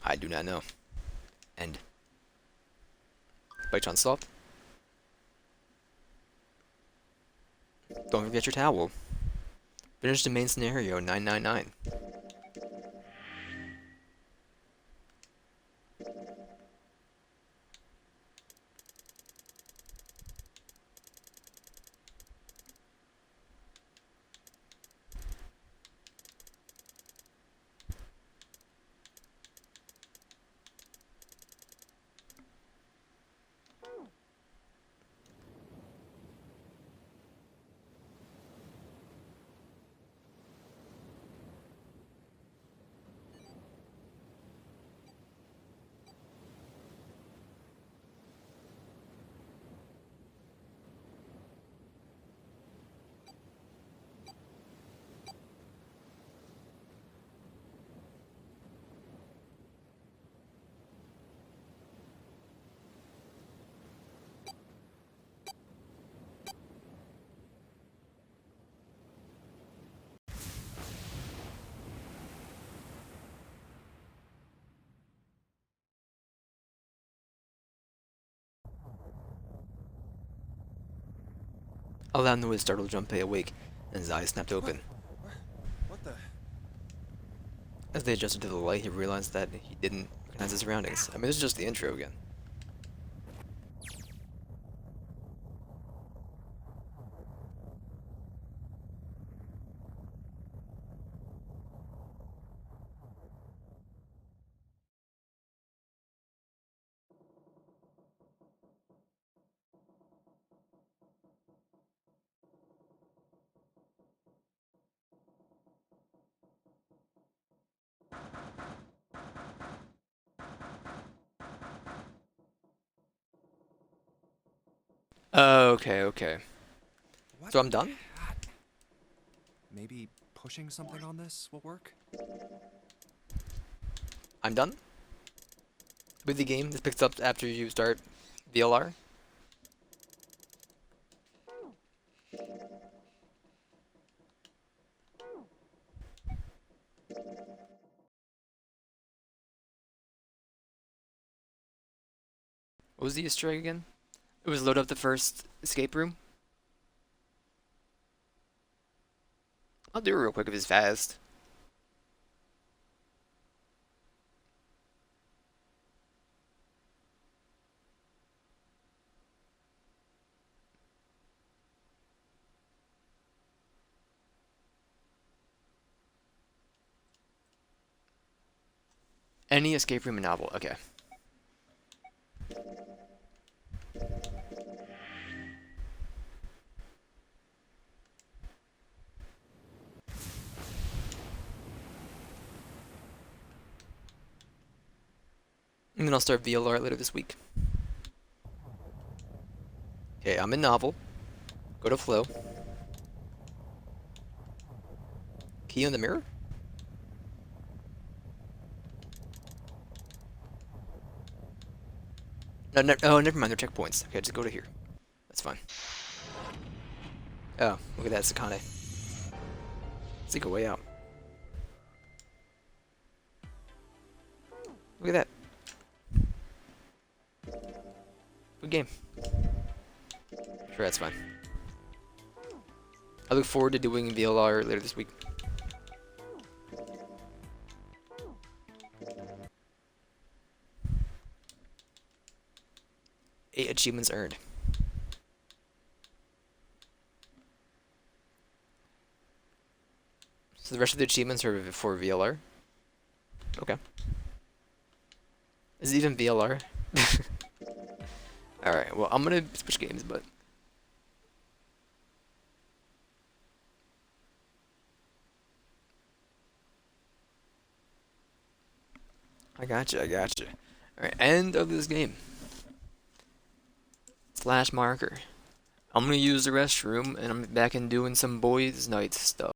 I do not know. End. By Chunsoft. Don't forget your towel. Finish the main scenario 999. A loud noise startled Junpei awake, and his eyes snapped open. What the? As they adjusted to the light, he realized that he didn't recognize his surroundings. I mean, this is just the intro again. Okay. So I'm done? Maybe pushing something on this will work? I'm done with the game. This picks up after you start VLR. What was the Easter egg again? It was load up the first escape room. I'll do it real quick if it's fast. Any escape room in novel. Okay. And then I'll start VLR later this week. Okay, I'm in novel. Go to flow. Key on the mirror? No, oh, never mind, they're checkpoints. Okay, just go to here. That's fine. Oh, look at that, Sakane. Let's take a way out. Look at that. Good game. Sure, that's fine. I look forward to doing VLR later this week. Eight achievements earned. So the rest of the achievements are for VLR? Okay. Is it even VLR? Alright, well, I'm gonna switch games, but... I gotcha. Alright, end of this game. /marker. I'm gonna use the restroom, and I'm back in doing some boys' night stuff.